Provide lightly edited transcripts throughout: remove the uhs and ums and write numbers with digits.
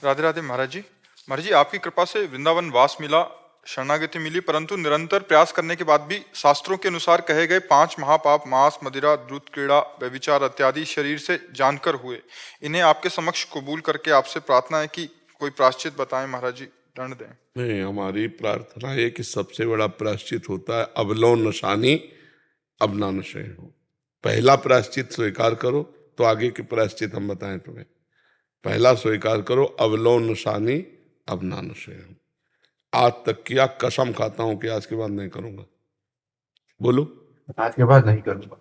राधे राधे महाराज जी। महाराज जी, आपकी कृपा से वृंदावन वास मिला, शरणागति मिली, परंतु निरंतर प्रयास करने के बाद भी शास्त्रों के अनुसार कहे गए 5 महापाप मांस मदिरा द्रुत क्रीड़ा व्यभिचार इत्यादि शरीर से जानकर हुए। इन्हें आपके समक्ष कबूल करके आपसे प्रार्थना है कि कोई प्रायश्चित बताएं महाराज जी, दंड दें। नहीं, हमारी प्रार्थना है कि सबसे बड़ा प्रायश्चित होता है अवलो नशानी अब ना नशे हो। पहला प्रायश्चित स्वीकार करो तो आगे के प्रायश्चित हम बताएं तुम्हें। पहला स्वीकार करो अवलो नशानी अब ना नशे हो। आज तक किया, कसम खाता हूं कि आज के बाद नहीं करूंगा। बोलो। आज के बाद नहीं करूंगा।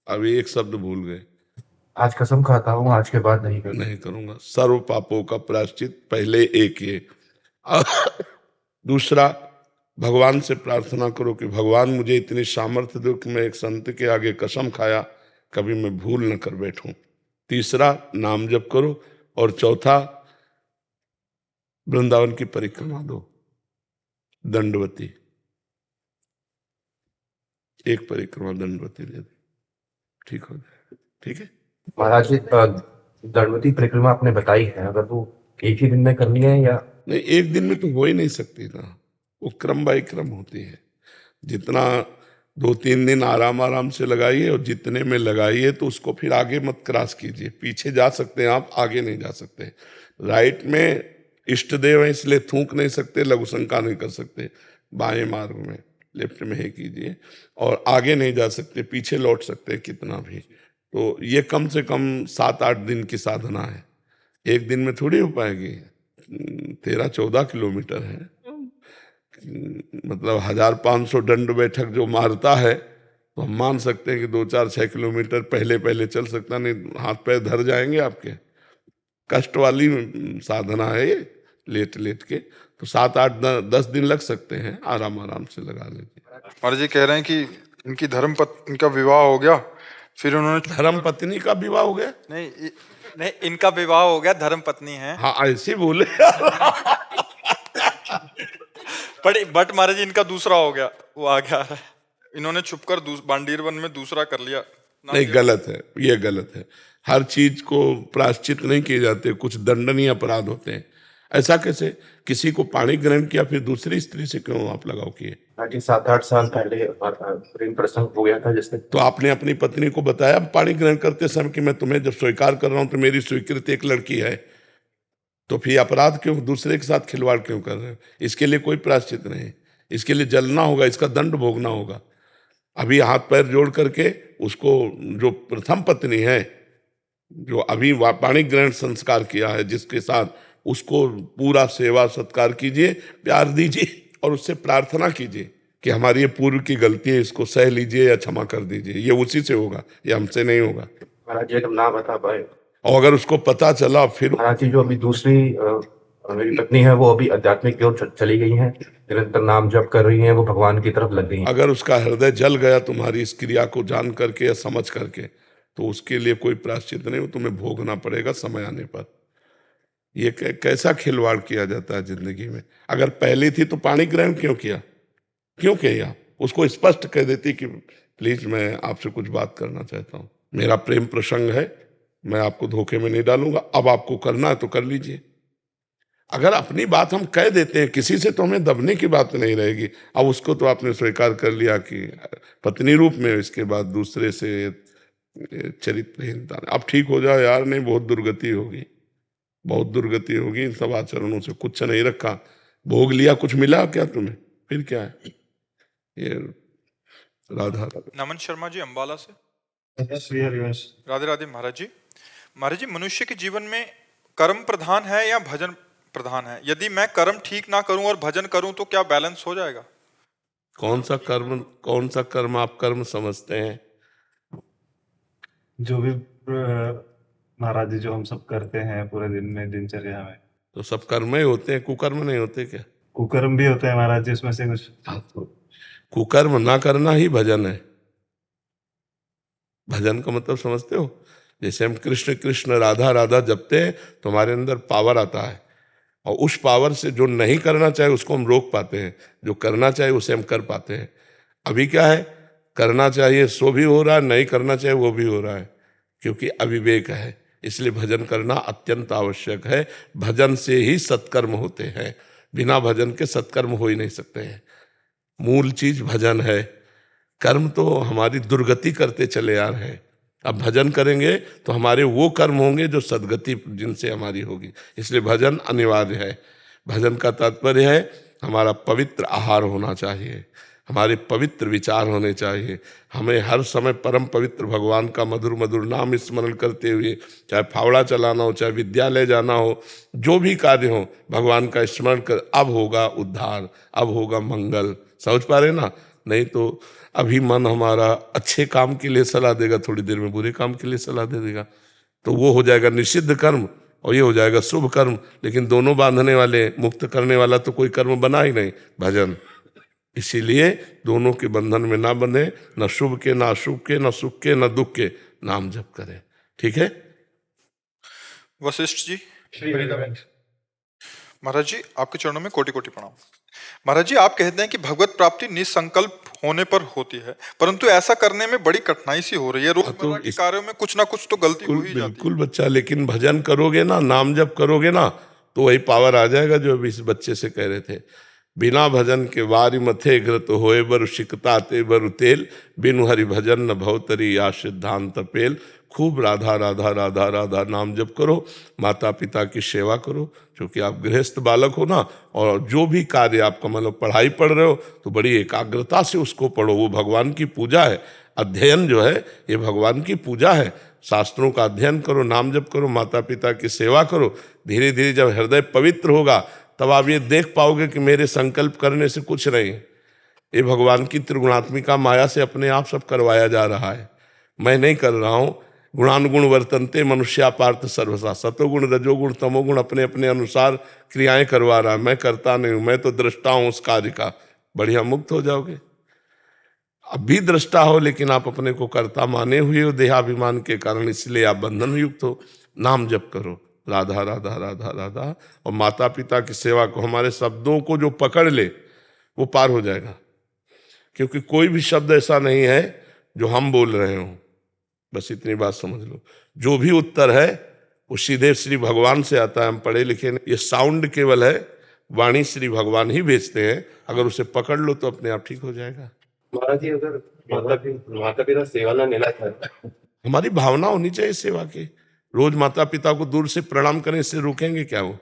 अभी एक शब्द भूल गए। आज कसम खाता हूँ, आज के बाद नहीं करूंगा। नहीं करूंगा। सर्व पापों का प्रायश्चित पहले एक ये। दूसरा, भगवान से प्रार्थना करो कि भगवान मुझे इतनी सामर्थ्य दो कि मैं एक संत के आगे कसम खाया कभी मैं भूल न कर बैठूं। तीसरा, नाम जप करो। और चौथा, वृंदावन की परिक्रमा दो, दंडवती। एक परिक्रमा दंडवती दे दो, ठीक हो जाए। ठीक है महाराज जी, दंडवती परिक्रमा आपने बताई है, अगर वो एक ही दिन में करनी है या नहीं? एक दिन में तो हो ही नहीं सकती ना, वो क्रम बाई क्रम होती है। जितना 2-3 दिन आराम आराम से लगाइए और जितने में लगाइए तो उसको फिर आगे मत क्रॉस कीजिए। पीछे जा सकते हैं आप, आगे नहीं जा सकते। राइट में इष्ट देव है इसलिए थूक नहीं सकते, लघु शंका नहीं कर सकते। बाएं मार्ग में, लेफ्ट में ही कीजिए। और आगे नहीं जा सकते, पीछे लौट सकते कितना भी। तो ये कम से कम 7-8 दिन की साधना है, एक दिन में थोड़ी हो पाएगी। 13-14 किलोमीटर है, मतलब 1500 दंड बैठक जो मारता है तो हम मान सकते हैं कि 2-4-6 किलोमीटर पहले पहले चल सकता, नहीं हाथ पैर धर जाएंगे आपके। कष्ट वाली साधना है ये, लेट लेट के। तो 7-8-10 दिन लग सकते हैं, आराम आराम से लगा लीजिए। महाराज जी कह रहे हैं कि इनका विवाह हो गया, फिर उन्होंने धर्म पत्नी का विवाह हो गया? नहीं नहीं, इनका विवाह हो गया, धर्म पत्नी है। हाँ, ऐसे बोले। बट महाराज जी इनका दूसरा हो गया, वो आ गया है। इन्होंने छुपकर बांडीर वन में दूसरा कर लिया। नहीं, गलत है, ये गलत है। हर चीज को प्रायश्चित नहीं किए जाते, कुछ दंडनीय अपराध होते हैं। ऐसा कैसे? किसी को पाणी ग्रहण किया फिर दूसरी स्त्री से क्यों आप लगाव किए? 7-8 साल पहले प्रेम प्रसंग हो गया था जिससे। तो आपने अपनी पत्नी को बताया पाणी ग्रहण करते समय कि मैं तुम्हें जब स्वीकार कर रहा हूं तो मेरी स्वीकृत एक लड़की है? तो फिर अपराध क्यों, दूसरे के साथ खिलवाड़ क्यों कर रहे हो? इसके लिए कोई प्रायश्चित नहीं, इसके लिए जलना होगा, इसका दंड भोगना होगा। अभी हाथ पैर जोड़ करके उसको, जो प्रथम पत्नी है, जो अभी पाणी ग्रहण संस्कार किया है जिसके साथ, उसको पूरा सेवा सत्कार कीजिए, प्यार दीजिए और उससे प्रार्थना कीजिए कि हमारी ये पूर्व की गलती है, इसको सह लीजिए या क्षमा कर दीजिए। ये उसी से होगा, ये हमसे नहीं होगा। महाराज जी, अगर ना बता पाए और अगर उसको पता चला फिर। महाराज जी, जो अभी दूसरी मेरी पत्नी है वो अभी आध्यात्मिक की ओर चली गई है, निरंतर नाम जप कर रही है, वो भगवान की तरफ लग गई है। अगर उसका हृदय जल गया तुम्हारी इस क्रिया को जान करके या समझ करके, तो उसके लिए कोई प्रायश्चित नहीं, तुम्हें भोगना पड़ेगा समय आने पर। ये कैसा खिलवाड़ किया जाता है जिंदगी में? अगर पहले थी तो पाणी ग्रहण क्यों किया? क्यों किया? उसको स्पष्ट कह देती कि प्लीज मैं आपसे कुछ बात करना चाहता हूँ, मेरा प्रेम प्रसंग है, मैं आपको धोखे में नहीं डालूंगा, अब आपको करना है तो कर लीजिए। अगर अपनी बात हम कह देते हैं, किसी से तो हमें दबने की बात नहीं रहेगी। अब उसको तो आपने स्वीकार कर लिया कि पत्नी रूप में, इसके बाद दूसरे से चरित्रहीनता। अब ठीक हो जाओ यार, नहीं बहुत दुर्गति होगी, बहुत दुर्गति होगी। इन सब आचरणों से कुछ नहीं रखा, भोग लिया, कुछ मिला क्या तुम्हें? फिर क्या है ये? राधा। नमन शर्मा जी अंबाला से। राधे राधे महाराज जी। महाराज जी, मनुष्य के जीवन में कर्म प्रधान है या भजन प्रधान है? यदि मैं कर्म ठीक ना करूं और भजन करूं तो क्या बैलेंस हो जाएगा? कौन सा कर्म आप कर्म समझते हैं? जो भी महाराज जी, जो हम सब करते हैं पूरे दिन में, दिनचर्या में, तो सब कर्म ही होते हैं, कुकर्म नहीं होते क्या? कुकर्म भी होते हैं महाराज जी, उसमें से कुछ। कुकर्म ना करना ही भजन है। भजन का मतलब समझते हो? जैसे हम कृष्ण कृष्ण राधा राधा जपते हैं तो हमारे अंदर पावर आता है, और उस पावर से जो नहीं करना चाहे उसको हम रोक पाते हैं, जो करना चाहिए उसे हम कर पाते हैं। अभी क्या है, करना चाहिए सो भी हो रहा है, नहीं करना चाहिए वो भी हो रहा है, क्योंकि अविवेक है। इसलिए भजन करना अत्यंत आवश्यक है। भजन से ही सत्कर्म होते हैं, बिना भजन के सत्कर्म हो ही नहीं सकते हैं। मूल चीज भजन है, कर्म तो हमारी दुर्गति करते चले आ रहे हैं। अब भजन करेंगे तो हमारे वो कर्म होंगे जो सदगति जिनसे हमारी होगी, इसलिए भजन अनिवार्य है। भजन का तात्पर्य है हमारा पवित्र आहार होना चाहिए, हमारे पवित्र विचार होने चाहिए। हमें हर समय परम पवित्र भगवान का मधुर मधुर नाम स्मरण करते हुए, चाहे फावड़ा चलाना हो, चाहे विद्यालय जाना हो, जो भी कार्य हो, भगवान का स्मरण कर। अब होगा उद्धार, अब होगा मंगल। समझ पा रहे ना? नहीं तो अभी मन हमारा अच्छे काम के लिए सलाह देगा, थोड़ी देर में बुरे काम के लिए सलाह दे देगा, तो वो हो जाएगा निषिद्ध कर्म और ये हो जाएगा शुभ कर्म। लेकिन दोनों बांधने वाले, मुक्त करने वाला तो कोई कर्म बना ही नहीं, भजन। इसीलिए दोनों के बंधन में ना बंधे, न शुभ के, न अशुभ के, न सुख के, न दुख के, नाम जप करें। ठीक है? वशिष्ठ जी। महाराज जी, आपके चरणों में कोटि कोटि प्रणाम। महाराज जी, आप कहते हैं कि भगवत प्राप्ति निसंकल्प होने पर होती है, परंतु ऐसा करने में बड़ी कठिनाई सी हो रही है। रोजमर्रा के कार्यों में कुछ ना कुछ तो गलती हो ही जाती है। बिल्कुल बच्चा, लेकिन भजन करोगे ना, नाम जप करोगे ना, तो वही पावर आ जाएगा जो अभी इस बच्चे से कह रहे थे। बिना भजन के वारि मथे घृत होए बरु सिकता ते बरु तेल, बिनु हरि भजन न भवतरी या सिद्धांत पेल। खूब राधा राधा राधा राधा नाम जप करो, माता पिता की सेवा करो, क्योंकि आप गृहस्थ बालक हो ना, और जो भी कार्य आपका, मतलब पढ़ाई पढ़ रहे हो तो बड़ी एकाग्रता से उसको पढ़ो, वो भगवान की पूजा है। अध्ययन जो है ये भगवान की पूजा है। शास्त्रों का अध्ययन करो, नाम जप करो, माता पिता की सेवा करो। धीरे धीरे जब हृदय पवित्र होगा तब आप ये देख पाओगे कि मेरे संकल्प करने से कुछ नहीं, ये भगवान की त्रिगुणात्मिका माया से अपने आप सब करवाया जा रहा है, मैं नहीं कर रहा हूँ। गुणानुगुण वर्तनते मनुष्या पार्थ सर्वसा, सतोगुण रजोगुण तमोगुण अपने अपने अनुसार क्रियाएं करवा रहा है, मैं करता नहीं हूँ, मैं तो दृष्टा हूँ उस कार्य का। बढ़िया मुक्त हो जाओगे। अब भी दृष्टा हो लेकिन आप अपने को कर्ता माने हुए हो देहाभिमान के कारण, इसलिए आप बंधन युक्त हो। नाम जप करो, राधा राधा राधा राधा, और माता पिता की सेवा को, हमारे शब्दों को जो पकड़ ले वो पार हो जाएगा। क्योंकि कोई भी शब्द ऐसा नहीं है जो हम बोल रहे हो, बस इतनी बात समझ लो। जो भी उत्तर है वो सीधे श्री भगवान से आता है। हम पढ़े लिखे नहीं, ये साउंड केवल है, वाणी श्री भगवान ही भेजते हैं। अगर उसे पकड़ लो तो अपने आप ठीक हो जाएगा। महाराज जी, अगर माता पिता सेवा ना लेना चाहते, हमारी भावना होनी चाहिए सेवा की। रोज माता पिता को दूर से प्रणाम करें, इससे रोकेंगे क्या वो?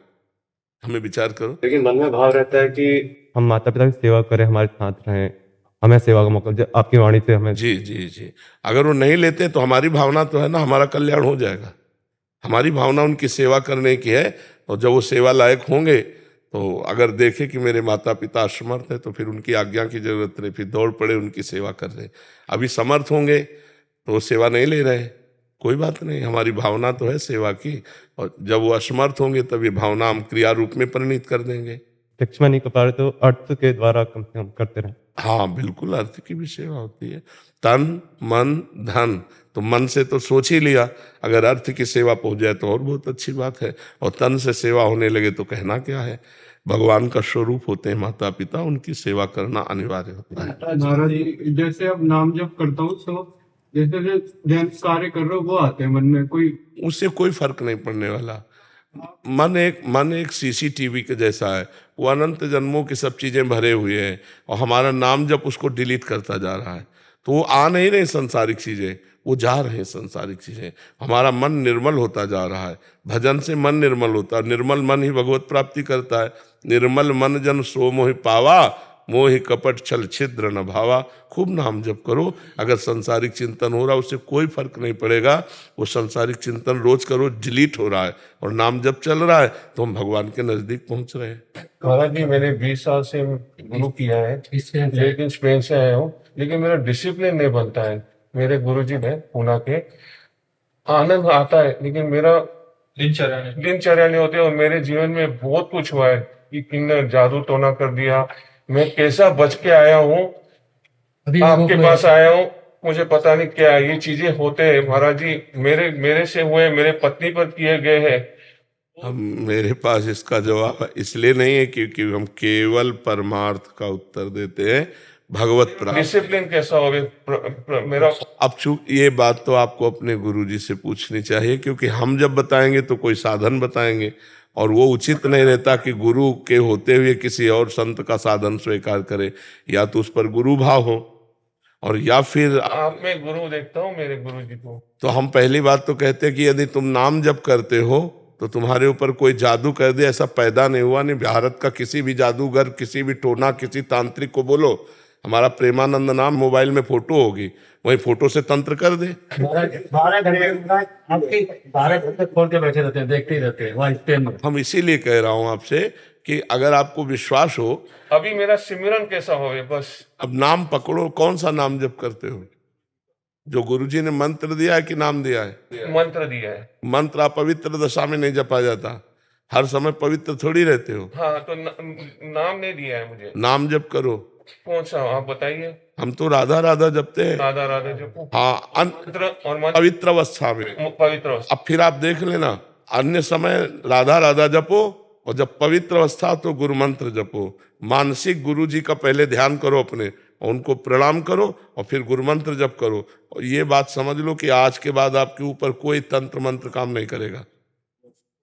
हमें विचार करो। लेकिन मन में भाव रहता है कि हम माता पिता की सेवा करें, हमारे साथ रहें, हमें सेवा का मौका, आपकी वाणी से हमें। जी जी जी, अगर वो नहीं लेते तो हमारी भावना तो है ना, हमारा कल्याण हो जाएगा। हमारी भावना उनकी सेवा करने की है, और जब वो सेवा लायक होंगे तो अगर देखे कि मेरे माता पिता असमर्थ है तो फिर उनकी आज्ञा की जरूरत नहीं, फिर दौड़ पड़े उनकी सेवा कर रहे। अभी समर्थ होंगे तो वो सेवा नहीं ले रहे, कोई बात नहीं, हमारी भावना तो है सेवा की, और जब वो असमर्थ होंगे तब ये भावना हम क्रिया रूप में परिणित कर देंगे। शिक्षा नहीं कर पा रहे तो अर्थ के द्वारा कम से कम करते रहे। हाँ बिल्कुल, अर्थ की भी सेवा होती है। तन मन धन, तो मन से तो सोच ही लिया, अगर अर्थ की सेवा पहुंच जाए तो और बहुत अच्छी बात है, और तन से सेवा होने लगे तो कहना क्या है। भगवान का स्वरूप होते हैं माता पिता, उनकी सेवा करना अनिवार्य होता है। महाराज जी, जैसे अब नाम जप करता हूँ तो जैसे ध्यान कार्य कर रहे हो वो आते हैं मन में, कोई उससे कोई फर्क नहीं पड़ने वाला। मन एक सीसीटीवी के जैसा है, वो अनंत जन्मों की सब चीजें भरे हुए हैं, और हमारा नाम जब उसको डिलीट करता जा रहा है, तो वो आ नहीं रही संसारिक चीजें, वो जा रहे हैं संसारिक चीजें। हमारा मन निर्मल होता जा रहा है, भजन से मन निर्मल होता है, निर्मल मन ही भगवत प्राप्ति करता है। निर्मल मन जन सो मोहि पावा, मोहि कपट छल छिद्र न भावा। खूब नाम जप करो, अगर संसारिक चिंतन हो रहा है उससे कोई फर्क नहीं पड़ेगा, वो संसारिक चिंतन रोज करो, डिलीट हो रहा है, और नाम जप चल रहा है तो हम भगवान के नजदीक पहुंच रहे हैं। महाराज जी, मैंने 20 साल से गुरु किया है, लेकिन स्पेन से आया हूँ, लेकिन मेरा डिसिप्लिन नहीं बनता है। मेरे गुरुजी ने पूना के, आनंद आता है लेकिन मेरा दिनचर्या नहीं होती, और मेरे जीवन में बहुत कुछ हुआ है कि किन्ने जादू टोना कर दिया। मैं कैसा बच के आया हूँ, आपके पास आया हूँ, मुझे पता नहीं क्या ये चीजें होते हैं। महाराज जी, मेरे से हुए, मेरे पत्नी पर किए गए हैं। हम, मेरे पास इसका जवाब इसलिए नहीं है क्योंकि हम केवल परमार्थ का उत्तर देते हैं, भगवत प्राप्त। डिसिप्लिन कैसा हो मेरा। अब चूक ये बात तो आपको अपने गुरुजी से पूछनी चाहिए, क्योंकि हम जब बताएंगे तो कोई साधन बताएंगे, और वो उचित नहीं रहता कि गुरु के होते हुए किसी और संत का साधन स्वीकार करे। या तो उस पर गुरु भाव हो, और या फिर आप में गुरु देखता हूँ मेरे गुरु जी को। तो हम पहली बात तो कहते हैं कि यदि तुम नाम जप करते हो तो तुम्हारे ऊपर कोई जादू कर दे, ऐसा पैदा नहीं हुआ। नहीं, भारत का किसी भी जादूगर, किसी भी टोना, किसी तांत्रिक को बोलो हमारा प्रेमानंद नाम मोबाइल में फोटो होगी, वही फोटो से तंत्र कर दे। 12 घंटे खोल के बैठे रहते हैं, देखते ही रहते हैं वहाँ स्टैंड में। हम इसीलिए कह रहा हूं आपसे कि अगर आपको विश्वास हो, अभी मेरा सिमरन कैसा हो बस। अब नाम पकड़ो। कौन सा नाम जप करते हो? जो गुरुजी ने मंत्र दिया है कि नाम दिया है? मंत्र दिया है। मंत्र अपवित्र दशा में नहीं जपा जाता, हर समय पवित्र थोड़ी रहते हो। हाँ तो नाम नहीं दिया है मुझे। नाम जप करो। कौन सा आप बताइए। हम तो राधा राधा जपते हैं। राधा राधा जपो। हाँ, मंत्र और पवित्र अवस्था में। पवित्र अवस्था। अब फिर आप देख लेना, अन्य समय राधा राधा जपो, और जब पवित्र अवस्था तो गुरु मंत्र जपो। मानसिक गुरु जी का पहले ध्यान करो अपने, और उनको प्रणाम करो, और फिर गुरु मंत्र जप करो। और ये बात समझ लो कि आज के बाद आपके ऊपर कोई तंत्र मंत्र काम नहीं करेगा।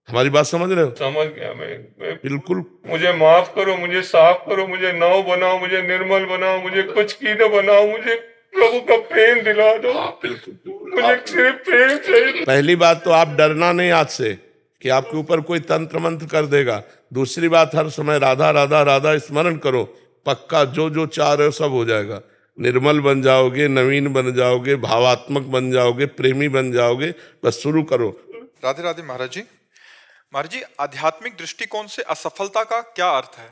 हमारी बात समझ रहे हो? समझ गया मैं बिल्कुल। मुझे माफ करो, मुझे साफ करो, मुझे नव बनाओ, मुझे निर्मल बनाओ, मुझे कुछ की न बनाओ, मुझे प्रभु का प्रेम दिला दो। बिल्कुल। मुझे सिर्फ प्रेम चाहिए। पहली बात तो आप डरना नहीं आज से कि आपके ऊपर कोई तंत्र मंत्र कर देगा। दूसरी बात, हर समय राधा राधा राधा स्मरण करो, पक्का जो जो चाह रहे हो सब हो जाएगा। निर्मल बन जाओगे, नवीन बन जाओगे, भावात्मक बन जाओगे, प्रेमी बन जाओगे। बस शुरू करो। राधे राधे महाराज जी। महाराज जी, आध्यात्मिक दृष्टिकोण से असफलता का क्या अर्थ है?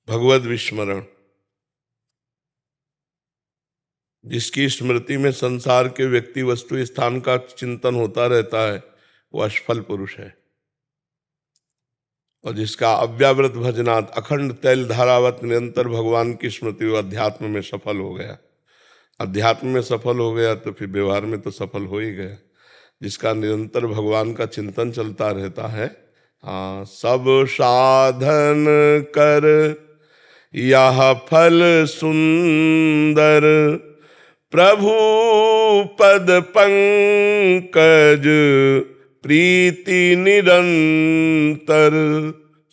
भगवत विस्मरण। जिसकी स्मृति में संसार के व्यक्ति वस्तु स्थान का चिंतन होता रहता है वो असफल पुरुष है। और जिसका अव्यावृत भजनात् अखंड तैल धारावत निरंतर भगवान की स्मृति, वो अध्यात्म में सफल हो गया। अध्यात्म में सफल हो गया तो फिर व्यवहार में तो सफल हो ही गया। जिसका निरंतर भगवान का चिंतन चलता रहता है, हाँ, सब साधन कर यह फल सुंदर, प्रभु पद पंकज प्रीति निरंतर।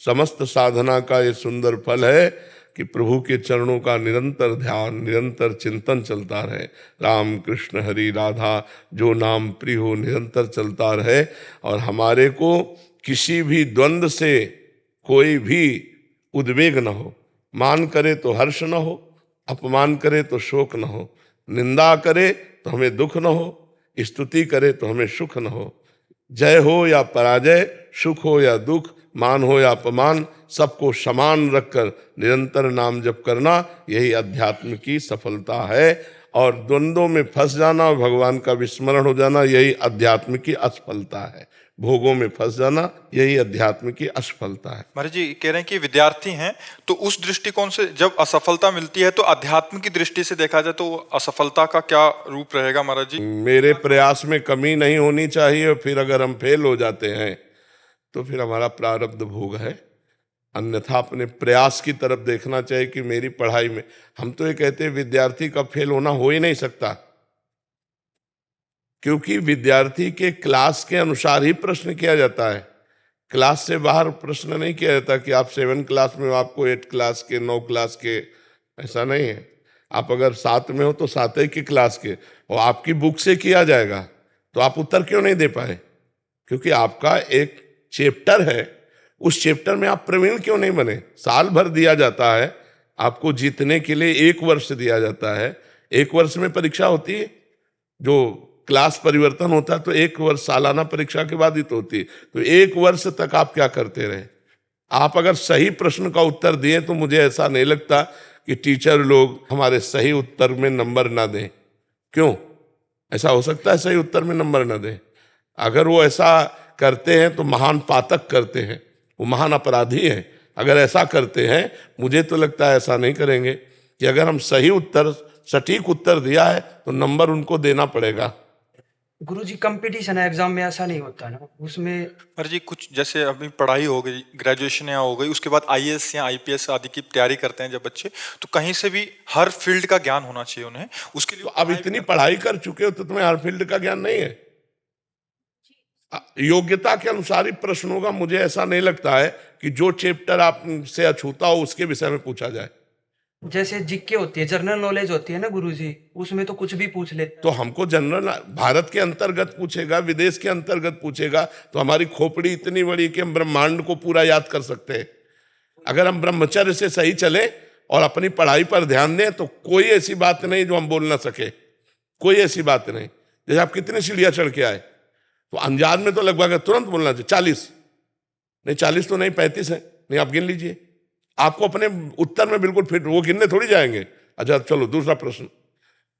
समस्त साधना का ये सुंदर फल है कि प्रभु के चरणों का निरंतर ध्यान, निरंतर चिंतन चलता रहे। राम कृष्ण हरि राधा जो नाम प्रिय हो निरंतर चलता रहे, और हमारे को किसी भी द्वंद्व से कोई भी उद्वेग न हो। मान करे तो हर्ष न हो, अपमान करे तो शोक न हो, निंदा करे तो हमें दुख न हो, स्तुति करे तो हमें सुख न हो। जय हो या पराजय, सुख हो या दुख, मान हो या अपमान, सबको समान रखकर निरंतर नाम जप करना, यही अध्यात्म की सफलता है। और द्वंद्वों में फंस जाना और भगवान का विस्मरण हो जाना, यही अध्यात्म की असफलता है। भोगों में फंस जाना, यही अध्यात्म की असफलता है। महाराज जी कह रहे हैं कि विद्यार्थी हैं, तो उस दृष्टिकोण से जब असफलता मिलती है तो अध्यात्म की दृष्टि से देखा जाए तो असफलता का क्या रूप रहेगा महाराज जी? मेरे प्रयास में कमी नहीं होनी चाहिए, और फिर अगर हम फेल हो जाते हैं तो फिर हमारा प्रारब्ध भोग है। अन्यथा अपने प्रयास की तरफ देखना चाहिए कि मेरी पढ़ाई में, हम तो ये कहते हैं विद्यार्थी का फेल होना हो ही नहीं सकता, क्योंकि विद्यार्थी के क्लास के अनुसार ही प्रश्न किया जाता है। क्लास से बाहर प्रश्न नहीं किया जाता कि आप 7 क्लास में हो, आपको 8 क्लास के, 9 क्लास के, ऐसा नहीं है। आप अगर 7 में हो तो 7 की क्लास के, और आपकी बुक से किया जाएगा तो आप उत्तर क्यों नहीं दे पाए? क्योंकि आपका एक चैप्टर है, उस चैप्टर में आप प्रवीण क्यों नहीं बने? साल भर दिया जाता है आपको जीतने के लिए, 1 वर्ष दिया जाता है। 1 वर्ष में परीक्षा होती है, जो क्लास परिवर्तन होता है तो 1 वर्ष सालाना परीक्षा के बाद ही तो होती है। तो 1 वर्ष तक आप क्या करते रहे? आप अगर सही प्रश्न का उत्तर दिए तो मुझे ऐसा नहीं लगता कि टीचर लोग हमारे सही उत्तर में नंबर ना दें। क्यों ऐसा हो सकता है सही उत्तर में नंबर ना दें? अगर वो ऐसा करते हैं तो महान पातक करते हैं, वो महान अपराधी हैं। अगर ऐसा करते हैं, मुझे तो लगता है ऐसा नहीं करेंगे कि अगर हम सही उत्तर, सटीक उत्तर दिया है तो नंबर उनको देना पड़ेगा। गुरुजी कंपटीशन है एग्जाम में, ऐसा नहीं होता ना उसमें। महाराज जी कुछ जैसे अभी पढ़ाई हो गई, ग्रेजुएशन यहाँ हो गई, उसके बाद आईएएस या आईपीएस आदि की तैयारी करते हैं जब बच्चे, तो कहीं से भी हर फील्ड का ज्ञान होना चाहिए उन्हें, उसके लिए तो अब इतनी पढ़ाई कर चुके हो तो तुम्हें हर फील्ड का ज्ञान नहीं है? योग्यता के अनुसार ही प्रश्न होगा। मुझे ऐसा नहीं लगता है कि जो चैप्टर आप से अछूता हो उसके विषय में पूछा जाए। जैसे जीके होती है, जनरल नॉलेज होती है ना गुरुजी, उसमें तो कुछ भी पूछ लेते तो हमको जनरल भारत के अंतर्गत पूछेगा, विदेश के अंतर्गत पूछेगा, तो हमारी खोपड़ी इतनी बड़ी कि हम ब्रह्मांड को पूरा याद कर सकते हैं। अगर हम ब्रह्मचर्य से सही चले और अपनी पढ़ाई पर ध्यान दें तो कोई ऐसी बात नहीं जो हम बोल ना सके, कोई ऐसी बात नहीं। जैसे आप कितनी सीढ़ियां चढ़ के आए, तो अंजान में तो लगभग तुरंत बोलना चाहिए 40 नहीं, 40 तो नहीं, 35 है, नहीं आप गिन लीजिए। आपको अपने उत्तर में बिल्कुल फिट, वो गिनने थोड़ी जाएंगे। अच्छा चलो दूसरा प्रश्न,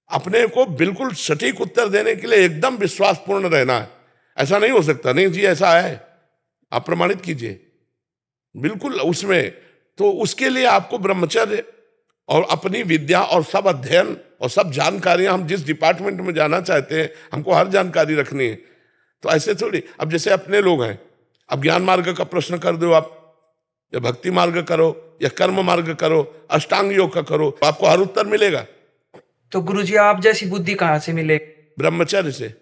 अपने को बिल्कुल सटीक उत्तर देने के लिए एकदम विश्वासपूर्ण रहना है। ऐसा नहीं हो सकता, नहीं जी ऐसा है, आप प्रमाणित कीजिए बिल्कुल उसमें। तो उसके लिए आपको ब्रह्मचर्य और अपनी विद्या और सब अध्ययन और सब जानकारियां, हम जिस डिपार्टमेंट में जाना चाहते हैं हमको हर जानकारी रखनी है। तो ऐसे थोड़ी, अब जैसे अपने लोग हैं, अब ज्ञान मार्ग का प्रश्न कर दो आप, या भक्ति मार्ग करो या कर्म मार्ग करो, अष्टांग योग का करो, तो आपको हर उत्तर मिलेगा। तो गुरुजी आप जैसी बुद्धि कहाँ से मिले? ब्रह्मचर्य से।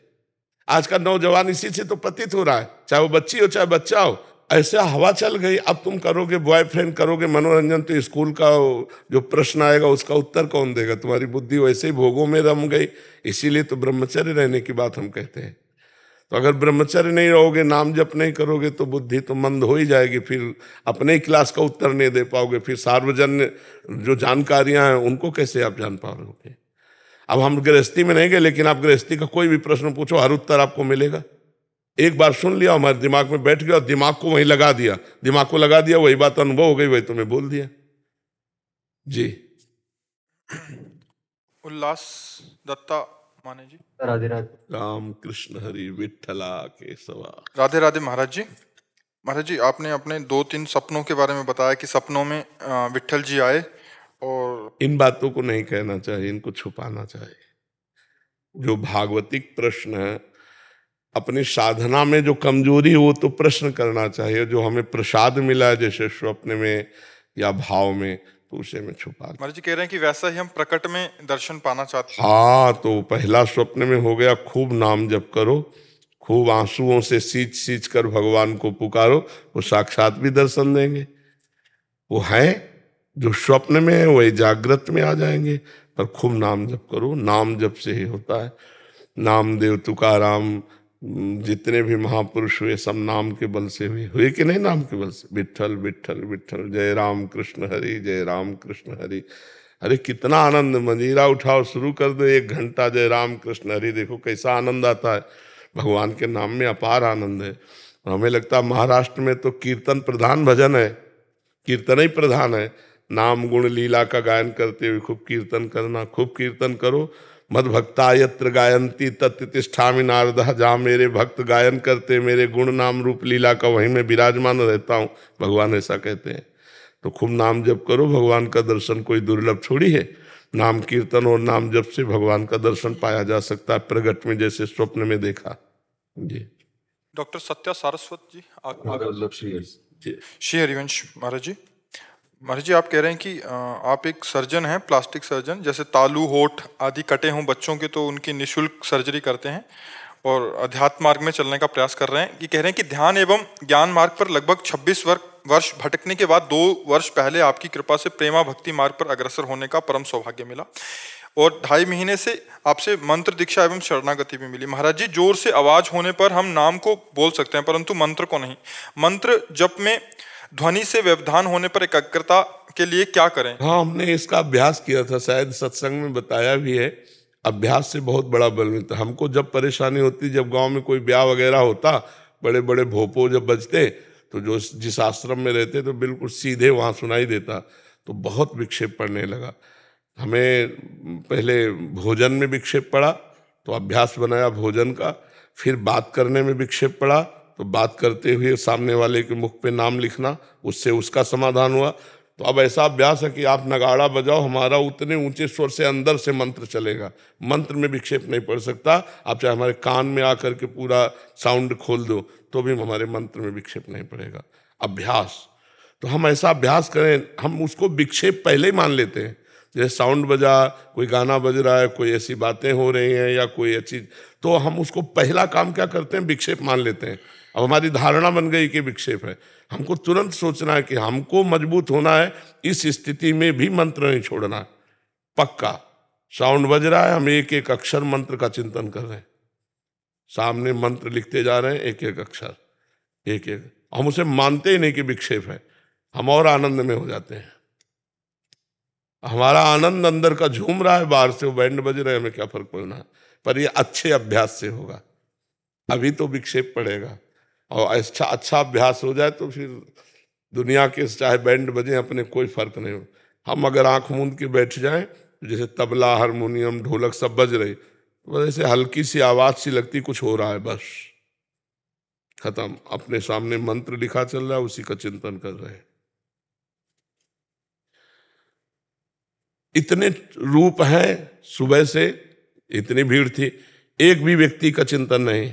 आज का नौजवान इसी से तो प्रतीत हो रहा है, चाहे वो बच्ची हो चाहे बच्चा हो। ऐसा हवा चल गई, अब तुम करोगे बॉयफ्रेंड, करोगे मनोरंजन, तो स्कूल का जो प्रश्न आएगा उसका उत्तर कौन देगा? तुम्हारी बुद्धि वैसे ही भोगों में रम गई। इसीलिए तो ब्रह्मचर्य रहने की बात हम कहते हैं। तो अगर ब्रह्मचर्य नहीं रहोगे, नाम जप नहीं करोगे, तो बुद्धि तो मंद हो ही जाएगी। फिर अपने ही क्लास का उत्तर नहीं दे पाओगे, फिर सार्वजन्य जो जानकारियां हैं उनको कैसे आप जान पाओगे? अब हम गृहस्थी में नहीं गए, लेकिन आप गृहस्थी का कोई भी प्रश्न पूछो हर उत्तर आपको मिलेगा। एक बार सुन लिया, हमारे दिमाग में बैठ गया और दिमाग को वहीं लगा दिया, दिमाग को लगा दिया, वही बात अनुभव हो गई, वही तुम्हें बोल दिया। जी उल्लास दत्ता माने जी। राधे राधे। राम कृष्ण हरि विठ्ठला केशवा। राधे राधे महाराज जी। महाराज जी आपने अपने 2-3 सपनों के बारे में बताया कि सपनों में विट्ठल जी आए, और इन बातों को नहीं कहना चाहिए, इनको छुपाना चाहिए। जो भागवतिक प्रश्न है, अपनी साधना में जो कमजोरी हो तो प्रश्न करना चाहिए। जो हमें प्रसाद मिला है जैसे स्वप्न में या भाव में, तो उसे में छुपा। महाराज जी कह रहे हैं कि वैसा ही हम प्रकट में दर्शन पाना चाहते हैं। हाँ, तो पहला स्वप्न में हो गया, खूब नाम जप करो, खूब आंसुओं से सींच सींच कर भगवान को पुकारो, वो साक्षात भी दर्शन देंगे। वो है जो स्वप्न में है वही जागृत में आ जाएंगे। पर खूब नाम जप करो, नाम जप से ही होता है। नामदेव, तुकाराम, जितने भी महापुरुष हुए सब नाम के बल से हुए कि नहीं? नाम के बल से। विट्ठल विट्ठल विट्ठल, जय राम कृष्ण हरि, जय राम कृष्ण हरि। अरे कितना आनंद, मंजीरा उठाओ, शुरू कर दो 1 घंटा जय राम कृष्ण हरि, देखो कैसा आनंद आता है। भगवान के नाम में अपार आनंद है। हमें लगता है महाराष्ट्र में तो कीर्तन प्रधान भजन है, कीर्तन ही प्रधान है। नाम गुण लीला का गायन करते हुए खूब कीर्तन करना, खूब कीर्तन करो। मद भक्ता यत्र गायंती तत्र तिष्ठामि नारदः, जहाँ मेरे भक्त गायन करते मेरे गुण नाम रूप लीला का, वहीं मैं विराजमान रहता हूँ, भगवान ऐसा कहते हैं। तो खूब नाम जप करो, भगवान का दर्शन कोई दुर्लभ थोड़ी है। नाम कीर्तन और नाम जप से भगवान का दर्शन पाया जा सकता है, प्रगट में जैसे स्वप्न में देखा। जी डॉक्टर सत्या सारस्वत जी श्री श्री हरिवंश महाराज जी। महाराज जी आप कह रहे हैं कि आप एक सर्जन हैं, प्लास्टिक सर्जन, जैसे तालू होठ आदि कटे हों बच्चों के तो उनकी निःशुल्क सर्जरी करते हैं, और अध्यात्म मार्ग में चलने का प्रयास कर रहे हैं। कि कह रहे हैं कि ध्यान एवं ज्ञान मार्ग पर लगभग 26 वर्ष भटकने के बाद 2 वर्ष पहले आपकी कृपा से प्रेमा भक्ति मार्ग पर अग्रसर होने का परम सौभाग्य मिला, और 2.5 महीने से आपसे मंत्र दीक्षा एवं शरणागति भी मिली। महाराज जी जोर से आवाज होने पर हम नाम को बोल सकते हैं परंतु मंत्र को नहीं। मंत्र जप में ध्वनि से व्यवधान होने पर एकाग्रता के लिए क्या करें? हाँ, हमने इसका अभ्यास किया था, शायद सत्संग में बताया भी है। अभ्यास से बहुत बड़ा बल मिलता। हमको जब परेशानी होती, जब गांव में कोई ब्याह वगैरह होता, बड़े बड़े भोपो जब बजते, तो जो जिस आश्रम में रहते तो बिल्कुल सीधे वहाँ सुनाई देता, तो बहुत विक्षेप पड़ने लगा। हमें पहले भोजन में विक्षेप पड़ा तो अभ्यास बनाया भोजन का, फिर बात करने में विक्षेप पड़ा तो बात करते हुए सामने वाले के मुख पे नाम लिखना, उससे उसका समाधान हुआ। तो अब ऐसा अभ्यास है कि आप नगाड़ा बजाओ, हमारा उतने ऊंचे स्वर से अंदर से मंत्र चलेगा, मंत्र में विक्षेप नहीं पड़ सकता। आप चाहे हमारे कान में आकर के पूरा साउंड खोल दो तो भी हमारे मंत्र में विक्षेप नहीं पड़ेगा। अभ्यास, तो हम ऐसा अभ्यास करें, हम उसको विक्षेप पहले ही मान लेते हैं। जैसे साउंड बजा, कोई गाना बज रहा है, कोई ऐसी बातें हो रही हैं या कोई अच्छी, तो हम उसको पहला काम क्या करते हैं, विक्षेप मान लेते हैं। अब हमारी धारणा बन गई कि विक्षेप है। हमको तुरंत सोचना है कि हमको मजबूत होना है, इस स्थिति में भी मंत्र नहीं छोड़ना है। पक्का साउंड बज रहा है, हम एक एक अक्षर मंत्र का चिंतन कर रहे हैं, सामने मंत्र लिखते जा रहे हैं, एक एक अक्षर, एक एक, हम उसे मानते ही नहीं कि विक्षेप है। हम और आनंद में हो जाते हैं। हमारा आनंद अंदर का झूम रहा है, बाहर से वो बैंड बज रहे हैं, हमें क्या फर्क पड़ना है। पर ये अच्छे अभ्यास से होगा, अभी तो विक्षेप पड़ेगा। और अच्छा अभ्यास हो जाए तो फिर दुनिया के चाहे बैंड बजे, अपने कोई फर्क नहीं हो। हम अगर आंख मूंद के बैठ जाएं, जैसे तबला, हारमोनियम, ढोलक सब बज रही, तो जैसे हल्की सी आवाज सी लगती कुछ हो रहा है, बस खत्म। अपने सामने मंत्र लिखा चल रहा है, उसी का चिंतन कर रहे हैं। इतने रूप हैं, सुबह से इतनी भीड़ थी, एक भी व्यक्ति का चिंतन नहीं,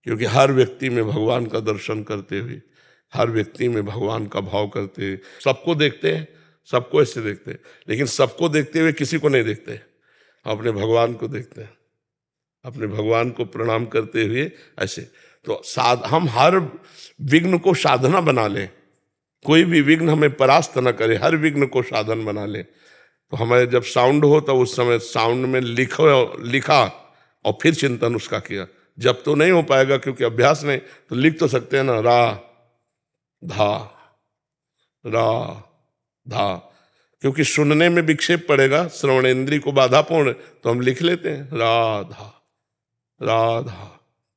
क्योंकि हर व्यक्ति में भगवान का दर्शन करते हुए, हर व्यक्ति में भगवान का भाव करते हुए, सबको देखते हैं, सबको ऐसे देखते हैं, लेकिन सबको देखते हुए किसी को नहीं देखते, अपने भगवान को देखते हैं, अपने भगवान को प्रणाम करते हुए ऐसे। तो हम हर विघ्न को साधना बना लें, कोई भी विघ्न हमें परास्त न करे, हर विघ्न को साधन बना लें। तो हमें जब साउंड हो तो उस समय साउंड में लिखा और फिर चिंतन उसका किया। जब तो नहीं हो पाएगा क्योंकि अभ्यास नहीं, तो लिख तो सकते हैं ना, रा धा, क्योंकि सुनने में विक्षेप पड़ेगा, श्रवणेंद्रिय को बाधापूर्ण, तो हम लिख लेते हैं राधा,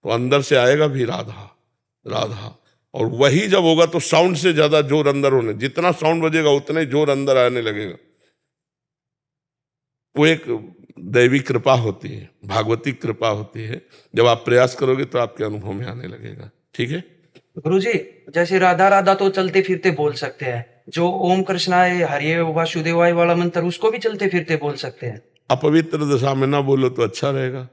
तो अंदर से आएगा भी राधा। और वही जब होगा तो साउंड से ज्यादा जोर अंदर होने, जितना साउंड बजेगा उतने जोर अंदर आने लगेगा। वो एक दैवी कृपा होती है, भागवती कृपा होती है। जब आप प्रयास करोगे तो आपके अनुभव में आने लगेगा। ठीक है गुरुजी, जैसे राधा राधा तो चलते फिरते बोल सकते हैं, जो ओम कृष्णाय हरिये वासुदेवाय वाला मंत्र उसको भी चलते फिरते बोल सकते हैं। अपवित्र दशा में ना बोलो तो अच्छा रहेगा,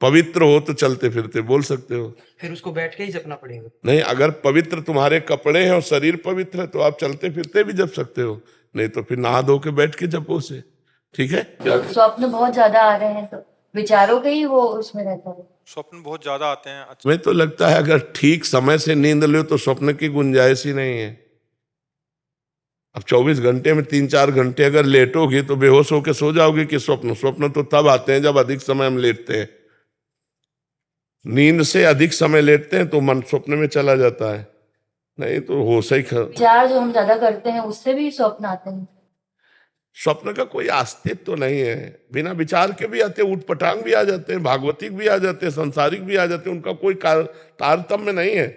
पवित्र हो तो चलते फिरते बोल सकते हो। फिर उसको बैठ के ही जपना पड़ेगा। नहीं, अगर पवित्र तुम्हारे कपड़े हैं और शरीर पवित्र है तो आप चलते फिरते भी जप सकते हो, नहीं तो फिर नहा धो के बैठ के जपो से। ठीक है। स्वप्न बहुत ज्यादा आ रहे हैं तो विचारों के ही वो उसमें रहता है। स्वप्न बहुत ज्यादा आते हैं। अच्छा, मैं तो लगता है अगर ठीक समय से नींद लो तो स्वप्न की गुंजाइश ही नहीं है। अब 24 घंटे में 3-4 घंटे अगर लेटोगे तो बेहोश होकर सो जाओगे कि स्वप्न तो तब आते हैं जब अधिक समय हम लेटते हैं। नींद से अधिक समय लेटते हैं तो मन स्वप्न में चला जाता है, नहीं तो होश ही विचार जो हम ज्यादा करते हैं उससे भी स्वप्न आते हैं। स्वप्न का कोई अस्तित्व तो नहीं है, बिना विचार के भी आते हैं, उठपटांग भी आ जाते हैं, भागवतिक भी आ जाते हैं, संसारिक भी आ जाते हैं, उनका कोई तारतम्य नहीं है।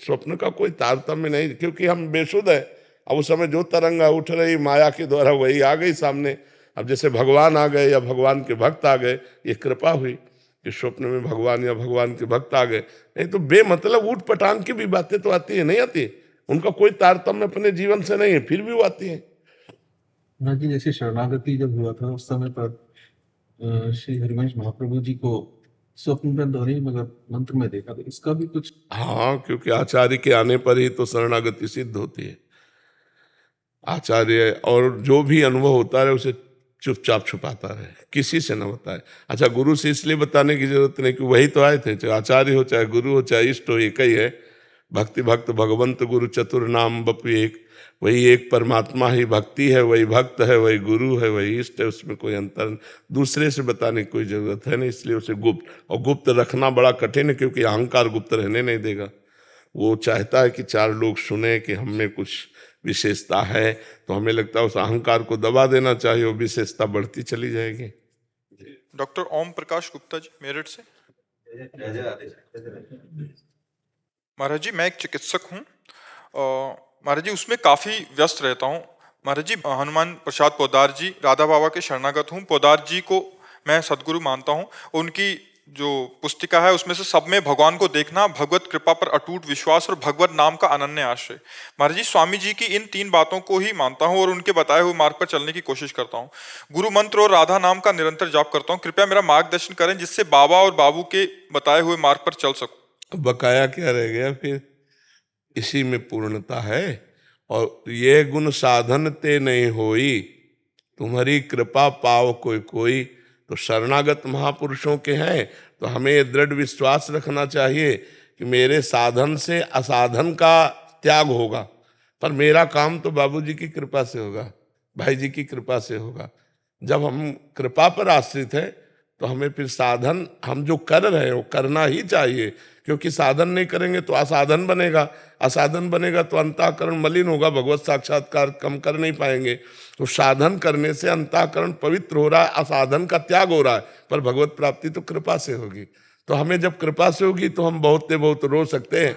स्वप्न का कोई तारतम्य नहीं, क्योंकि हम बेसुध है। अब उस समय जो तरंगा उठ रही माया के द्वारा वही आ गई सामने। अब जैसे भगवान आ गए या भगवान के भक्त आ गए, ये कृपा हुई कि स्वप्न में भगवान या भगवान के भक्त आ गए, नहीं तो बेमतलब उठ पटांग की भी बातें तो आती है, नहीं आती, उनका कोई तारतम्य अपने जीवन से नहीं है, फिर भी वो आती है। कि जैसे शरणागति जब हुआ था उस समय पर श्री हरिवंश महाप्रभु जी को स्वप्न में नहीं मगर मंत्र में देखा, तो इसका भी कुछ। हाँ, क्योंकि आचार्य के आने पर ही तो शरणागति सिद्ध होती है। आचार्य और जो भी अनुभव होता है उसे चुपचाप छुपाता रहे, किसी से न बताए। अच्छा, गुरु से इसलिए बताने की जरूरत नहीं कि वही तो आए थे, चाहे आचार्य हो, चाहे गुरु हो, चाहे इष्ट हो, एक ही है। भक्ति भक्त भगवंत गुरु चतुर नाम बपु एक, वही एक परमात्मा ही भक्ति है, वही भक्त है, वही गुरु है, वही इष्ट है, उसमें कोई अंतर दूसरे से बताने की कोई जरूरत है नहीं। इसलिए उसे गुप्त, और गुप्त रखना बड़ा कठिन है, क्योंकि अहंकार गुप्त रहने नहीं देगा। वो चाहता है कि 4 लोग सुने कि हम में कुछ विशेषता है, तो हमें लगता है उस अहंकार को दबा देना चाहिए, वो विशेषता बढ़ती चली जाएगी। डॉक्टर ओम प्रकाश गुप्ता जी मेरठ से। महाराज जी, मैं एक चिकित्सक हूँ महाराज जी, उसमें काफी व्यस्त रहता हूँ महाराज जी। हनुमान प्रसाद पोदार जी राधा बाबा के शरणागत हूँ। पोदार जी को मैं सदगुरु मानता हूँ। उनकी जो पुस्तिका है उसमें से सब में भगवान को देखना, भगवत कृपा पर अटूट विश्वास और भगवत नाम का अनन्य आश्रय। महाराज जी, स्वामी जी की इन 3 बातों को ही मानता हूँ और उनके बताए हुए मार्ग पर चलने की कोशिश करता हूँ। गुरु मंत्र और राधा नाम का निरंतर जाप करता हूँ। कृपया मेरा मार्गदर्शन करें जिससे बाबा और बाबू के बताए हुए मार्ग पर चल सकूं। बकाया क्या रह गया फिर? इसी में पूर्णता है। और ये गुण साधन ते नहीं होई, तुम्हारी कृपा पाव कोई कोई। तो शरणागत महापुरुषों के हैं तो हमें दृढ़ विश्वास रखना चाहिए कि मेरे साधन से असाधन का त्याग होगा, पर मेरा काम तो बाबूजी की कृपा से होगा, भाई जी की कृपा से होगा। जब हम कृपा पर आश्रित है तो हमें फिर साधन हम जो कर रहे हैं वो करना ही चाहिए, क्योंकि साधन नहीं करेंगे तो असाधन बनेगा, असाधन बनेगा तो अंतःकरण मलिन होगा, भगवत साक्षात्कार कम कर नहीं पाएंगे। तो साधन करने से अंतःकरण पवित्र हो रहा है, असाधन का त्याग हो रहा है, पर भगवत प्राप्ति तो कृपा से होगी। तो हमें जब कृपा से होगी तो हम बहुत रो सकते हैं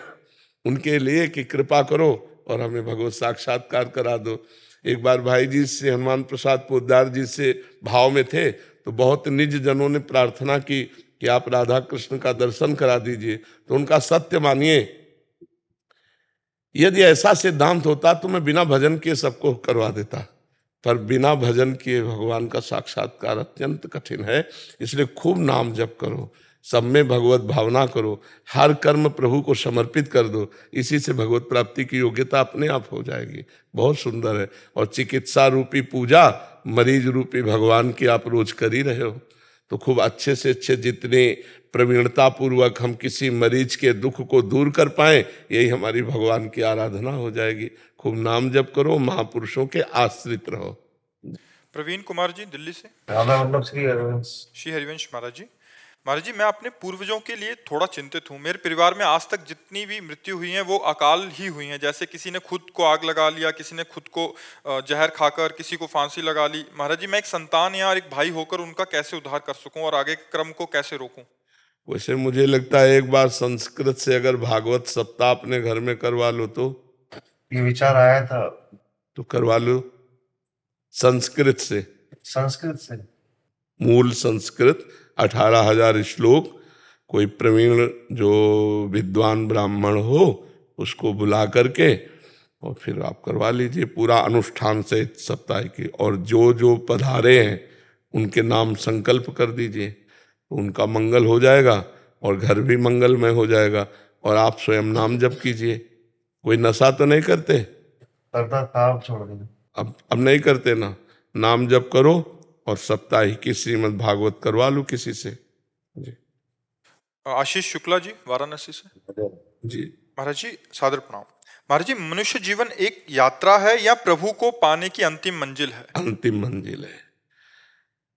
उनके लिए कि कृपा करो और हमें भगवत साक्षात्कार करा दो। एक बार भाई जी से, हनुमान प्रसाद पोद्दार जी से भाव में थे तो बहुत निज जनों ने प्रार्थना की कि आप राधा कृष्ण का दर्शन करा दीजिए। तो उनका सत्य मानिए, यदि ऐसा सिद्धांत होता तो मैं बिना भजन किए सबको करवा देता, पर बिना भजन किए भगवान का साक्षात्कार अत्यंत कठिन है। इसलिए खूब नाम जप करो, सब में भगवत भावना करो, हर कर्म प्रभु को समर्पित कर दो, इसी से भगवत प्राप्ति की योग्यता अपने आप हो जाएगी। बहुत सुंदर है। और चिकित्सा रूपी पूजा मरीज रूपी भगवान की आप रोज कर ही रहे हो, तो खूब अच्छे से अच्छे जितने प्रवीणता पूर्वक हम किसी मरीज के दुख को दूर कर पाएं, यही हमारी भगवान की आराधना हो जाएगी। खूब नाम जप करो, महापुरुषों के आश्रित रहो। प्रवीण कुमार जी दिल्ली से। राधा वल्लभ श्री हरिवंश। श्री हरिवंश महाराज जी। महाराज जी, मैं अपने पूर्वजों के लिए थोड़ा चिंतित हूँ। मेरे परिवार में आज तक जितनी भी मृत्यु हुई है वो अकाल ही हुई है। जैसे किसी ने खुद को आग लगा लिया, किसी ने खुद को जहर खाकर, किसी को फांसी लगा ली। महाराज जी, मैं एक संतान या एक भाई होकर उनका कैसे उद्धार कर सकूं और आगे के क्रम को कैसे रोकूं? वैसे मुझे लगता है एक बार संस्कृत से अगर भागवत सप्ताह अपने घर में करवा लो तो ये विचार आया था करवा लो। संस्कृत से, संस्कृत से मूल संस्कृत 18,000 श्लोक, कोई प्रवीण जो विद्वान ब्राह्मण हो उसको बुला करके और फिर आप करवा लीजिए पूरा अनुष्ठान से सप्ताह की। और जो जो पधारे हैं उनके नाम संकल्प कर दीजिए, उनका मंगल हो जाएगा और घर भी मंगलमय हो जाएगा। और आप स्वयं नाम जप कीजिए। कोई नशा तो नहीं करते? करता था, अब छोड़ दिया। अब नहीं करते ना। नाम जप करो और साप्ताहिक की श्रीमद् भागवत करवा लो किसी से। जी। आशीष शुक्ला जी वाराणसी से। जी महाराज जी, सादर प्रणाम। महाराज जी, मनुष्य जीवन एक यात्रा है या प्रभु को पाने की अंतिम मंजिल है? अंतिम मंजिल है।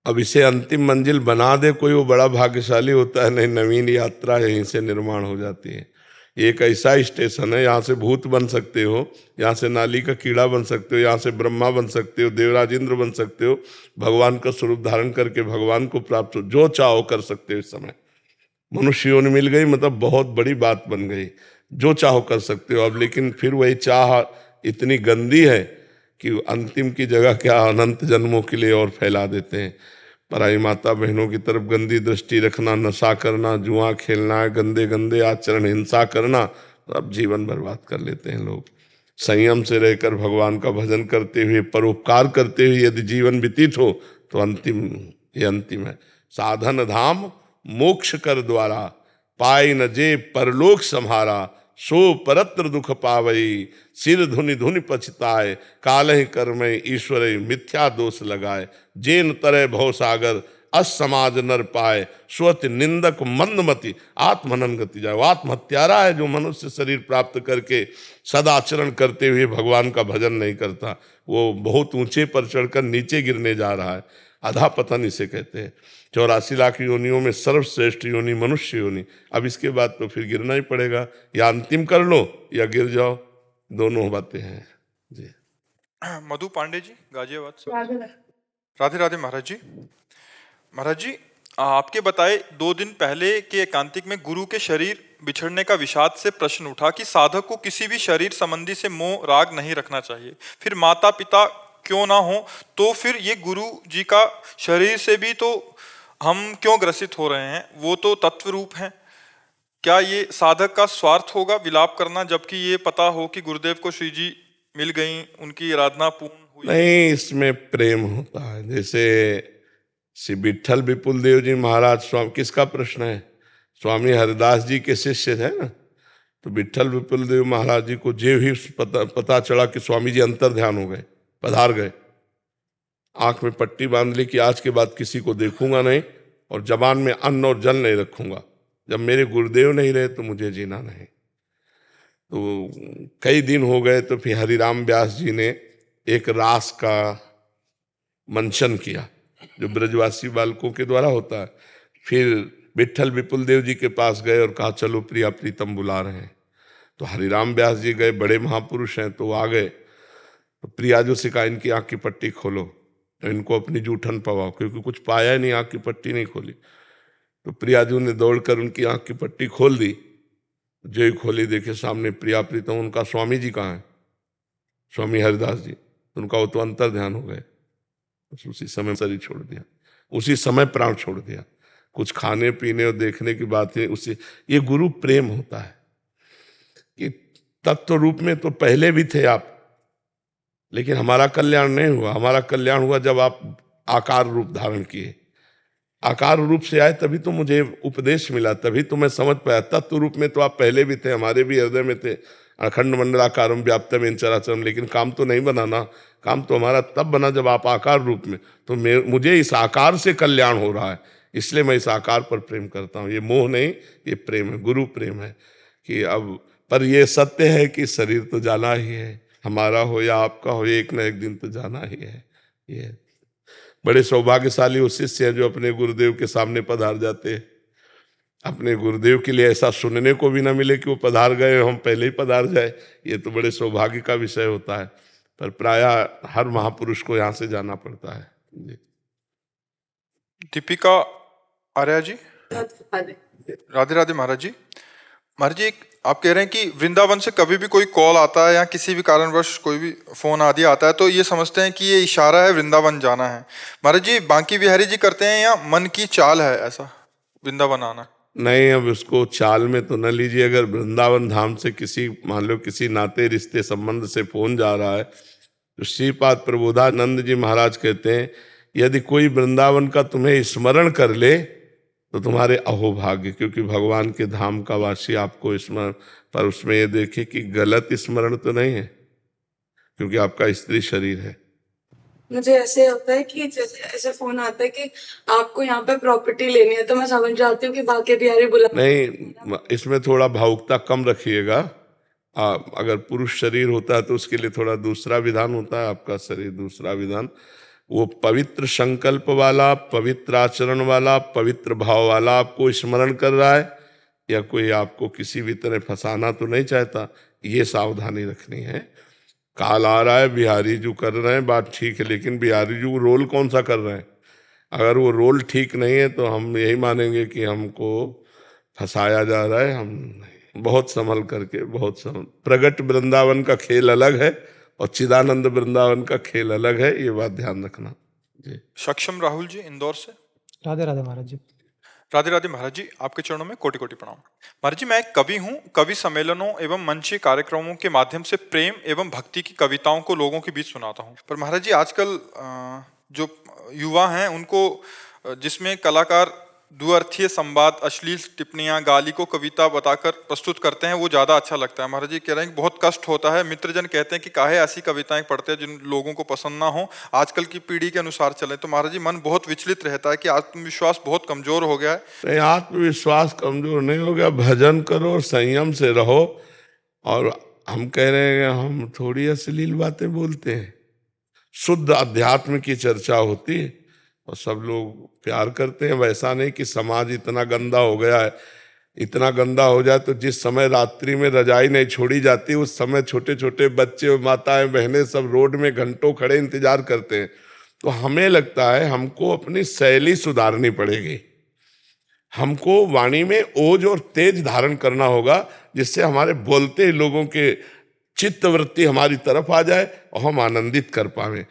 अब इसे अंतिम मंजिल बना दे कोई, वो बड़ा भाग्यशाली होता है। नहीं, नवीन यात्रा यहीं से निर्माण हो जाती है। एक ऐसा स्टेशन है, यहाँ से भूत बन सकते हो, यहाँ से नाली का कीड़ा बन सकते हो, यहाँ से ब्रह्मा बन सकते हो, देवराज इंद्र बन सकते हो, भगवान का स्वरूप धारण करके भगवान को प्राप्त हो, जो चाहो कर सकते हो। इस समय मनुष्य योनि मिल गई, मतलब बहुत बड़ी बात बन गई, जो चाहो कर सकते हो अब। लेकिन फिर वही चाह इतनी गंदी है कि अंतिम की जगह क्या अनंत जन्मों के लिए और फैला देते हैं। पराई माता बहनों की तरफ गंदी दृष्टि रखना, नशा करना, जुआ खेलना, गंदे गंदे आचरण, हिंसा करना, अब जीवन बर्बाद कर लेते हैं लोग। संयम से रहकर भगवान का भजन करते हुए, परोपकार करते हुए यदि जीवन व्यतीत हो तो ये अंतिम है। साधन धाम मोक्ष कर द्वारा, पाई न जे परलोक सम्हारा, सो परत्र दुख पावई, सिर धुनि धुनि पछताए, कालहि कर्मय ईश्वर मिथ्या दोष लगाए, जेन तरह भव सागर अस समाज नर पाए, स्वत निंदक मंदमति आत्मनन गति जाए। वो आत्महत्यारा है जो मनुष्य शरीर प्राप्त करके सदाचरण करते हुए भगवान का भजन नहीं करता। वो बहुत ऊंचे पर चढ़कर नीचे गिरने जा रहा है। आधा पतन इसे कहते हैं। 84 लाख योनियों में सर्वश्रेष्ठ योनि मनुष्य योनि। अब इसके बाद तो फिर गिरना ही पड़ेगा, या अंतिम कर लो या गिर जाओ, दोनों बातें हैं। जी। मधु पांडे जी गाजियाबाद से। राधे राधे महाराज जी। महाराज जी, आपके बताए 2 दिन पहले के एकांतिक में गुरु के शरीर बिछड़ने का विषाद से प्रश्न उठा कि साधक को किसी भी शरीर संबंधी से मोह राग नहीं रखना चाहिए। फिर माता पिता क्यों ना हो तो फिर ये गुरु जी का शरीर से भी तो हम क्यों ग्रसित हो रहे हैं, वो तो तत्व रूप हैं। क्या ये साधक का स्वार्थ होगा विलाप करना, जबकि ये पता हो कि गुरुदेव को श्री जी मिल गई, उनकी आराधना पूर्ण हुई? नहीं, इसमें प्रेम होता है। जैसे श्री विट्ठल विपुल देव जी महाराज, स्वामी किसका प्रश्न है, स्वामी हरिदास जी के शिष्य है ना। तो विट्ठल विपुल देव महाराज जी को जे ही पता चला कि स्वामी जी अंतर ध्यान हो गए, पधार गए, आंख में पट्टी बांध ली कि आज के बाद किसी को देखूंगा नहीं और जबान में अन्न और जल नहीं रखूंगा, जब मेरे गुरुदेव नहीं रहे तो मुझे जीना नहीं। तो कई दिन हो गए, तो फिर हरिराम व्यास जी ने एक रास का मंचन किया जो ब्रजवासी बालकों के द्वारा होता है। फिर विट्ठल विपुल देव जी के पास गए और कहा चलो प्रिया प्रीतम बुला रहे हैं। तो हरिराम व्यास जी गए, बड़े महापुरुष हैं, तो आ गए। तो प्रियाजू से कहा इनकी आंख की पट्टी खोलो, तो इनको अपनी जूठन पवाओ, क्योंकि कुछ पाया ही नहीं, आंख की पट्टी नहीं खोली। तो प्रियाजू ने दौड़कर उनकी आंख की पट्टी खोल दी। जो ही खोली देखे सामने प्रिया प्रीतम, उनका स्वामी जी कहाँ है, स्वामी हरिदास जी। उनका वो तो अंतर ध्यान हो गए, उसी समय शरीर छोड़ दिया, उसी समय प्राण छोड़ दिया। कुछ खाने पीने और देखने की बात है उसी। ये गुरु प्रेम होता है कि तत्व रूप में तो पहले भी थे आप, लेकिन हमारा कल्याण नहीं हुआ। हमारा कल्याण हुआ जब आप आकार रूप धारण किए, आकार रूप से आए, तभी तो मुझे उपदेश मिला, तभी तो मैं समझ पाया। तत्व रूप में तो आप पहले भी थे, हमारे भी हृदय में थे, अखंड मंडलाकारम व्याप्तम येन चराचरम, लेकिन काम तो नहीं बनाना। काम तो हमारा तब बना जब आप आकार रूप में। तो मुझे इस आकार से कल्याण हो रहा है, इसलिए मैं इस आकार पर प्रेम करता हूँ। ये मोह नहीं, ये प्रेम है, गुरु प्रेम है। कि अब पर ये सत्य है कि शरीर तो जाना ही है, हमारा हो या आपका हो, एक न एक दिन तो जाना ही है। ये बड़े सौभाग्यशाली वो शिष्य हैं जो अपने गुरुदेव के सामने पधार जाते हैं। अपने गुरुदेव के लिए ऐसा सुनने को भी ना मिले कि वो पधार गए, हम पहले ही पधार जाए, ये तो बड़े सौभाग्य का विषय होता है। पर प्रायः हर महापुरुष को यहाँ से जाना पड़ता है। जी। दीपिका आर्या जी, राधे राधे महाराज जी। महाराज जी, आप कह रहे हैं कि वृंदावन से कभी भी कोई कॉल आता है या किसी भी कारणवश कोई भी फोन आदि आता है तो ये समझते हैं कि ये इशारा है वृंदावन जाना है। महाराज जी, बांकी बिहारी जी करते हैं या मन की चाल है ऐसा वृंदावन आना? नहीं, अब उसको चाल में तो न लीजिए। अगर वृंदावन धाम से किसी, मान लो किसी नाते रिश्ते संबंध से फोन जा रहा है, तो श्रीपाद प्रबोधानंद जी महाराज कहते हैं यदि कोई वृंदावन का तुम्हें स्मरण कर ले तो तुम्हारे अहोभाग्य, क्योंकि भगवान के धाम का वासी आपको स्मरण। पर उसमें ये देखे कि गलत स्मरण तो नहीं है, क्योंकि आपका स्त्री शरीर है। मुझे ऐसे होता है कि जैसे ऐसे फोन आता है कि आपको यहाँ पे प्रॉपर्टी लेनी है, तो मैं समझ जाती हूँ कि बाकी बिहारी बुला। नहीं, इसमें थोड़ा भावुकता कम रखिएगा। अगर पुरुष शरीर होता है तो उसके लिए थोड़ा दूसरा विधान होता है, आपका शरीर दूसरा विधान। वो पवित्र संकल्प वाला, पवित्र आचरण वाला, पवित्र भाव वाला आपको स्मरण कर रहा है, या कोई आपको किसी भी तरह फंसाना तो नहीं चाहता, ये सावधानी रखनी है। काल आ रहा है, बिहारी जी कर रहे हैं, बात ठीक है, लेकिन बिहारी जी रोल कौन सा कर रहे हैं? अगर वो रोल ठीक नहीं है तो हम यही मानेंगे कि हमको फंसाया जा रहा है। हम बहुत संभल करके, बहुत संभल। प्रगट वृंदावन का खेल अलग है और चिदानंद वृंदावन का खेल अलग है, ये बात ध्यान रखना जी। सक्षम राहुल जी इंदौर से। राधे राधे महाराज जी। राधे राधे महाराज जी, आपके चरणों में कोटि कोटि प्रणाम। महाराज जी, मैं एक कवि हूँ। कवि सम्मेलनों एवं मंच कार्यक्रमों के माध्यम से प्रेम एवं भक्ति की कविताओं को लोगों के बीच सुनाता हूँ। पर महाराज जी, आजकल जो युवा हैं उनको, जिसमें कलाकार द्विअर्थीय संवाद, अश्लील टिप्पणियां, गाली को कविता बताकर प्रस्तुत करते हैं, वो ज़्यादा अच्छा लगता है। महाराज जी कह रहे हैं कि बहुत कष्ट होता है। मित्रजन कहते हैं कि काहे ऐसी कविताएं पढ़ते हैं जिन लोगों को पसंद ना हो, आजकल की पीढ़ी के अनुसार चले। तो महाराज जी, मन बहुत विचलित रहता है कि आत्मविश्वास बहुत कमजोर हो गया है। नहीं, आत्मविश्वास कमजोर नहीं हो गया। भजन करो, संयम से रहो। और हम कह रहे हैं हम थोड़ी अश्लील बातें बोलते हैं, शुद्ध अध्यात्म की चर्चा होती है और सब लोग प्यार करते हैं। वैसा नहीं कि समाज इतना गंदा हो गया है। इतना गंदा हो जाए तो जिस समय रात्रि में रजाई नहीं छोड़ी जाती, उस समय छोटे छोटे बच्चे, माताएं, बहनें सब रोड में घंटों खड़े इंतजार करते हैं। तो हमें लगता है हमको अपनी शैली सुधारनी पड़ेगी। हमको वाणी में ओज और तेज धारण करना होगा, जिससे हमारे बोलते लोगों के चित्तवृत्ति हमारी तरफ आ जाए और हम आनंदित कर पाएं।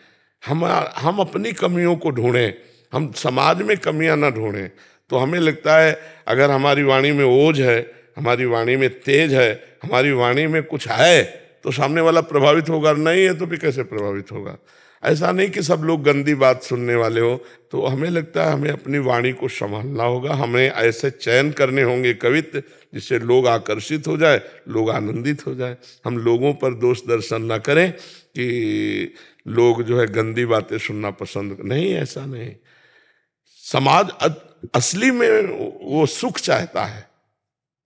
हम अपनी कमियों को ढूंढें हम समाज में कमियां ना ढूंढें। तो हमें लगता है अगर हमारी वाणी में ओज है, हमारी वाणी में तेज है, हमारी वाणी में कुछ है तो सामने वाला प्रभावित होगा, नहीं है तो भी कैसे प्रभावित होगा। ऐसा नहीं कि सब लोग गंदी बात सुनने वाले हो। तो हमें लगता है हमें अपनी वाणी को संभालना होगा, हमें ऐसे चयन करने होंगे कवित्व जिससे लोग आकर्षित हो जाए, लोग आनंदित हो जाए। हम लोगों पर दोष दर्शन ना करें कि लोग जो है गंदी बातें सुनना पसंद नहीं, ऐसा नहीं। समाज असली में वो सुख चाहता है,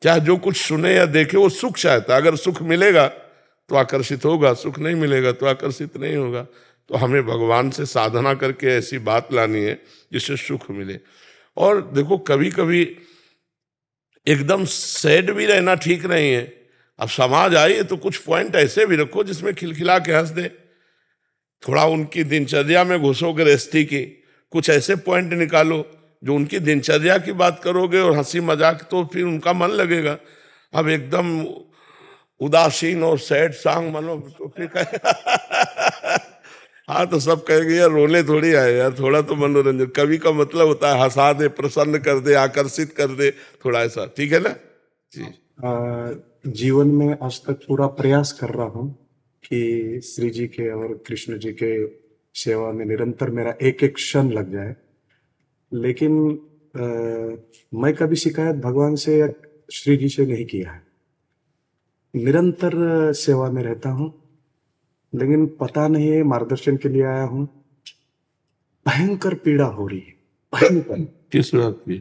चाहे जो कुछ सुने या देखे वो सुख चाहता है। अगर सुख मिलेगा तो आकर्षित होगा, सुख नहीं मिलेगा तो आकर्षित नहीं होगा। तो हमें भगवान से साधना करके ऐसी बात लानी है जिससे सुख मिले। और देखो कभी कभी एकदम सैड भी रहना ठीक नहीं है। अब समाज आई है तो कुछ पॉइंट ऐसे भी रखो जिसमें खिलखिला के हंस दे। थोड़ा उनकी दिनचर्या में घुसो गृहस्थी की, कुछ ऐसे पॉइंट निकालो जो उनकी दिनचर्या की बात करोगे और हंसी मजाक, तो फिर उनका मन लगेगा। अब एकदम उदासीन और सैड सॉन्ग मानो तो फिर हाँ तो सब कहेंगे यार रोने थोड़ी आए यार, थोड़ा तो मनोरंजन। कवि का मतलब होता है हंसा दे, प्रसन्न कर दे, आकर्षित कर दे, थोड़ा ऐसा, ठीक है ना जी। जीवन में आज तक पूरा प्रयास कर रहा हूँ कि श्री जी के और कृष्ण जी के सेवा में निरंतर मेरा एक एक क्षण लग जाए। लेकिन मैं कभी शिकायत भगवान से या श्री जी से नहीं किया है। निरंतर सेवा में रहता हूँ, लेकिन पता नहीं है, मार्गदर्शन के लिए आया हूँ। भयंकर पीड़ा हो रही है, भयंकर। किस बात की?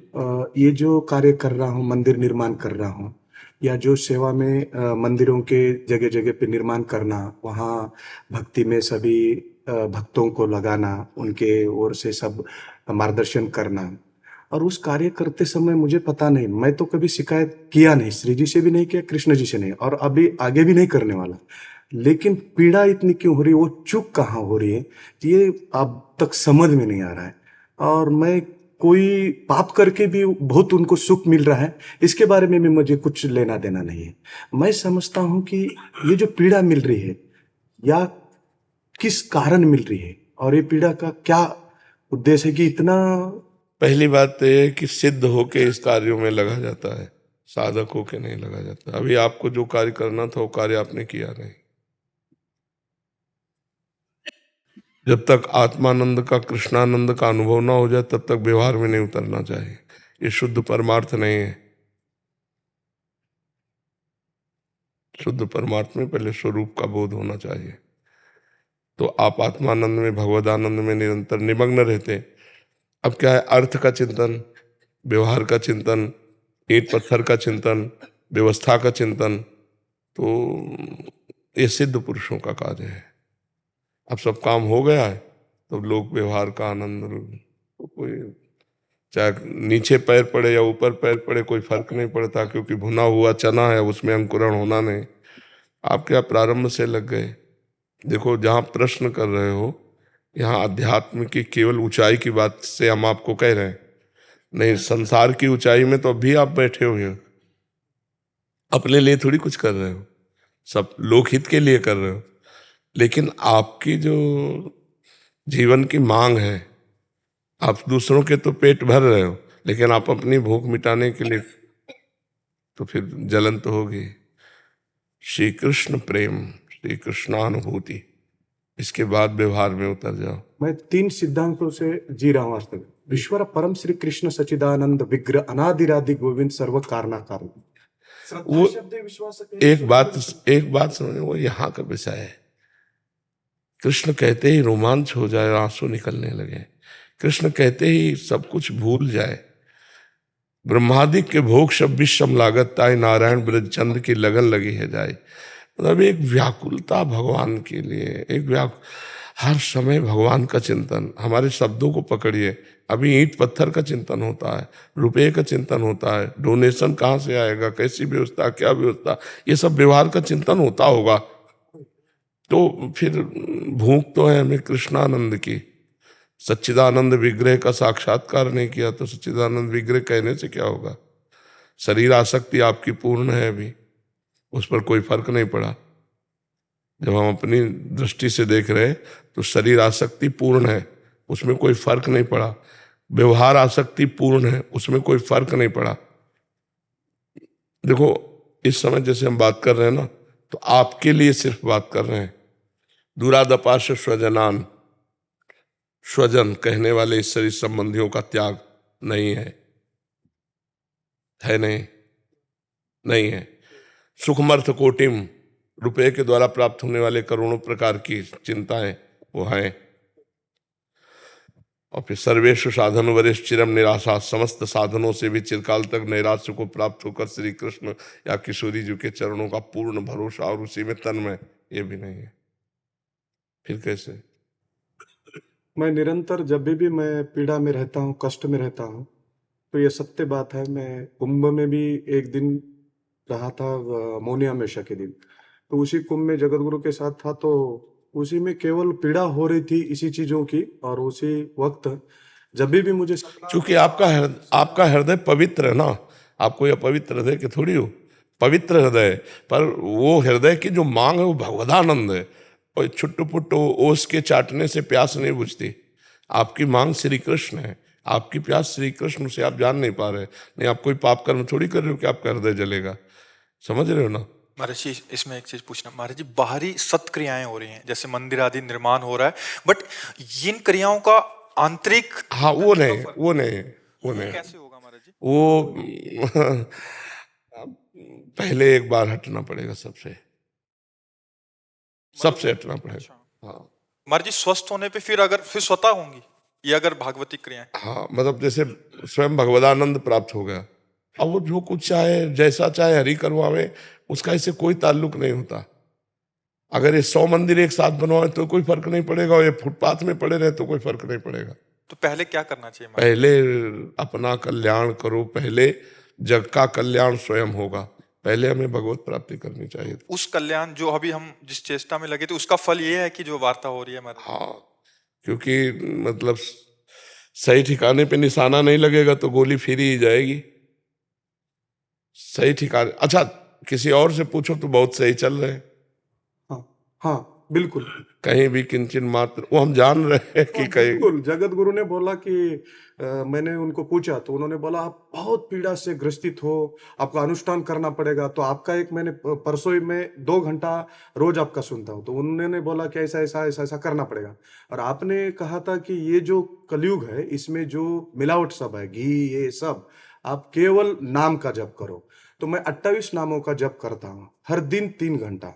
ये जो कार्य कर रहा हूँ, मंदिर निर्माण कर रहा हूँ, या जो सेवा में मंदिरों के जगह जगह पे निर्माण करना, वहाँ भक्ति में सभी भक्तों को लगाना, उनके ओर से सब मार्गदर्शन करना, और उस कार्य करते समय मुझे पता नहीं, मैं तो कभी शिकायत किया नहीं, श्री जी से भी नहीं किया, कृष्ण जी से नहीं, और अभी आगे भी नहीं करने वाला। लेकिन पीड़ा इतनी क्यों हो रही है, वो चूक कहाँ हो रही है, ये अब तक समझ में नहीं आ रहा है। और मैं कोई पाप करके भी बहुत उनको सुख मिल रहा है, इसके बारे में भी मुझे कुछ लेना देना नहीं है। मैं समझता हूँ कि ये जो पीड़ा मिल रही है या किस कारण मिल रही है, और ये पीड़ा का क्या उद्देश्य है कि इतना। पहली बात तो ये कि सिद्ध होके इस कार्यों में लगा जाता है, साधक होके नहीं लगा जाता। अभी आपको जो कार्य करना था वो कार्य आपने किया नहीं। जब तक आत्मानंद का, कृष्णानंद का अनुभव ना हो जाए तब तक व्यवहार में नहीं उतरना चाहिए। ये शुद्ध परमार्थ नहीं है। शुद्ध परमार्थ में पहले स्वरूप का बोध होना चाहिए। तो आप आत्मानंद में, भगवदानंद में निरंतर निमग्न रहते। अब क्या है, अर्थ का चिंतन, व्यवहार का चिंतन, ईंट पत्थर का चिंतन, व्यवस्था का चिंतन, तो ये सिद्ध पुरुषों का कार्य है। अब सब काम हो गया है तो लोग व्यवहार का आनंद, तो कोई चाहे नीचे पैर पड़े या ऊपर पैर पड़े कोई फर्क नहीं पड़ता, क्योंकि भुना हुआ चना है, उसमें अंकुरण होना नहीं। आप क्या प्रारंभ से लग गए। देखो जहाँ प्रश्न कर रहे हो, यहाँ अध्यात्म की केवल ऊंचाई की बात से हम आपको कह रहे हैं, नहीं संसार की ऊंचाई में तो अभी आप बैठे हुए हो, अपने लिए थोड़ी कुछ कर रहे हो, सब लोकहित के लिए कर रहे हो। लेकिन आपकी जो जीवन की मांग है, आप दूसरों के तो पेट भर रहे हो, लेकिन आप अपनी भूख मिटाने के लिए, तो फिर जलन तो होगी। श्री कृष्ण प्रेम, श्री कृष्णानुभूति, इसके बाद व्यवहार में उतर जाओ। मैं 3 सिद्धांतों से जी रहा हूँ आज तक। ईश्वर परम श्री कृष्ण सच्चिदानंद विग्रह अनादिरादि गोविंद सर्व कारणा कारण। वो एक बात समझो, वो यहाँ का विषय है। कृष्ण कहते ही रोमांच हो जाए, आंसू निकलने लगे। कृष्ण कहते ही सब कुछ भूल जाए। ब्रह्मादिक के भोग सब विषम लागत ताई, नारायण ब्रज चंद की लगन लगी है जाए। मतलब एक व्याकुलता भगवान के लिए, हर समय भगवान का चिंतन। हमारे शब्दों को पकड़िए, अभी ईंट पत्थर का चिंतन होता है, रुपये का चिंतन होता है, डोनेशन कहाँ से आएगा, कैसी व्यवस्था, क्या व्यवस्था, ये सब व्यवहार का चिंतन होता होगा। तो फिर भूख तो है हमें कृष्णानंद की। सच्चिदानंद विग्रह का साक्षात्कार नहीं किया तो सच्चिदानंद विग्रह कहने से क्या होगा। शरीर आसक्ति आपकी पूर्ण है, अभी उस पर कोई फर्क नहीं पड़ा। जब हम अपनी दृष्टि से देख रहे हैं तो शरीर आसक्ति पूर्ण है, उसमें कोई फर्क नहीं पड़ा। व्यवहार आसक्ति पूर्ण है, उसमें कोई फर्क नहीं पड़ा। देखो इस समय जैसे हम बात कर रहे हैं ना, तो आपके लिए सिर्फ बात कर रहे हैं। दूरादपाश स्वजनान, स्वजन कहने वाले इस शरीर संबंधियों का त्याग नहीं है, है नहीं है। सुखमर्थ कोटिम, रुपए के द्वारा प्राप्त होने वाले करोड़ों प्रकार की चिंताएं वो हैं। और फिर सर्वेषु साधन वरिष्ठ चिरम निराशा, समस्त साधनों से भी चिरकाल तक नैराश्य को प्राप्त होकर श्री कृष्ण या किशोरी जी के चरणों का पूर्ण भरोसा और उसी में तन्मय, ये भी नहीं है। फिर कैसे? मैं निरंतर जब भी मैं पीड़ा में रहता हूँ, कष्ट में रहता हूँ, तो ये सत्य बात है। मैं कुंभ में भी एक दिन रहा था, मौनी अमावस्या के दिन, तो उसी कुंभ में जगत गुरु के साथ था, तो उसी में केवल पीड़ा हो रही थी इसी चीजों की। और उसी वक्त जब भी मुझे, क्योंकि आपका हृदय पवित्र है ना, आपको यह पवित्र हृदय की थोड़ी हो, पवित्र हृदय, पर वो हृदय की जो मांग है वो भगवदानंद है। और छुट्टू पुट्टू ओस के चाटने से प्यास नहीं बुझती। आपकी मांग श्री कृष्ण है, आपकी प्यास श्री कृष्ण से आप जान नहीं पा रहे। नहीं, आप कोई पाप कर्म थोड़ी कर रहे हो कि आपका हृदय जलेगा, समझ रहे हो ना। महाराज जी इसमें एक चीज पूछना, महाराज जी बाहरी सत्क्रियाएं हो रही हैं, जैसे मंदिर आदि निर्माण हो रहा है, बट इन क्रियाओं का आंतरिक, हाँ वो नहीं कैसे होगा महाराज जी? वो पहले एक बार हटना पड़ेगा, सबसे हटना पड़ेगा। हाँ महाराज जी स्वस्थ होने पे फिर स्वतः होंगी ये अगर भागवती क्रियाएं? हाँ, मतलब जैसे स्वयं भगवदानंद प्राप्त हो गया, अब वो जो कुछ चाहे जैसा चाहे हरि करवावे, उसका इससे कोई ताल्लुक नहीं होता। अगर ये 100 मंदिर एक साथ बनवाए तो कोई फर्क नहीं पड़ेगा, और ये फुटपाथ में पड़े रहे तो कोई फर्क नहीं पड़ेगा। तो पहले क्या करना चाहिए? पहले अपना कल्याण करो, पहले जग का कल्याण स्वयं होगा, पहले हमें भगवत प्राप्ति करनी चाहिए। उस कल्याण जो अभी हम जिस चेष्टा में लगे थे, उसका फल ये है कि जो वार्ता हो रही है हमारे। हाँ, क्योंकि मतलब सही ठिकाने पे निशाना नहीं लगेगा तो गोली फिरी ही जाएगी। सही ठिकाने, अच्छा किसी और से पूछो तो बहुत सही चल रहे हैं। हाँ बिल्कुल, कहीं भी किंचन मात्र, वो हम जान रहे हैं कि कहीं। बिल्कुल, जगत गुरु ने बोला कि मैंने उनको पूछा तो उन्होंने बोला आप बहुत पीड़ा से ग्रसित हो, आपका अनुष्ठान करना पड़ेगा। तो आपका एक, मैंने परसों में 2 घंटा रोज आपका सुनता हूँ, तो उन्होंने बोला कि ऐसा ऐसा ऐसा ऐसा करना पड़ेगा। और आपने कहा था कि ये जो कलयुग है इसमें जो मिलावट सब है, घी ये सब, आप केवल नाम का जप करो। तो मैं 28 नामों का जप करता हूँ हर दिन 3 घंटा,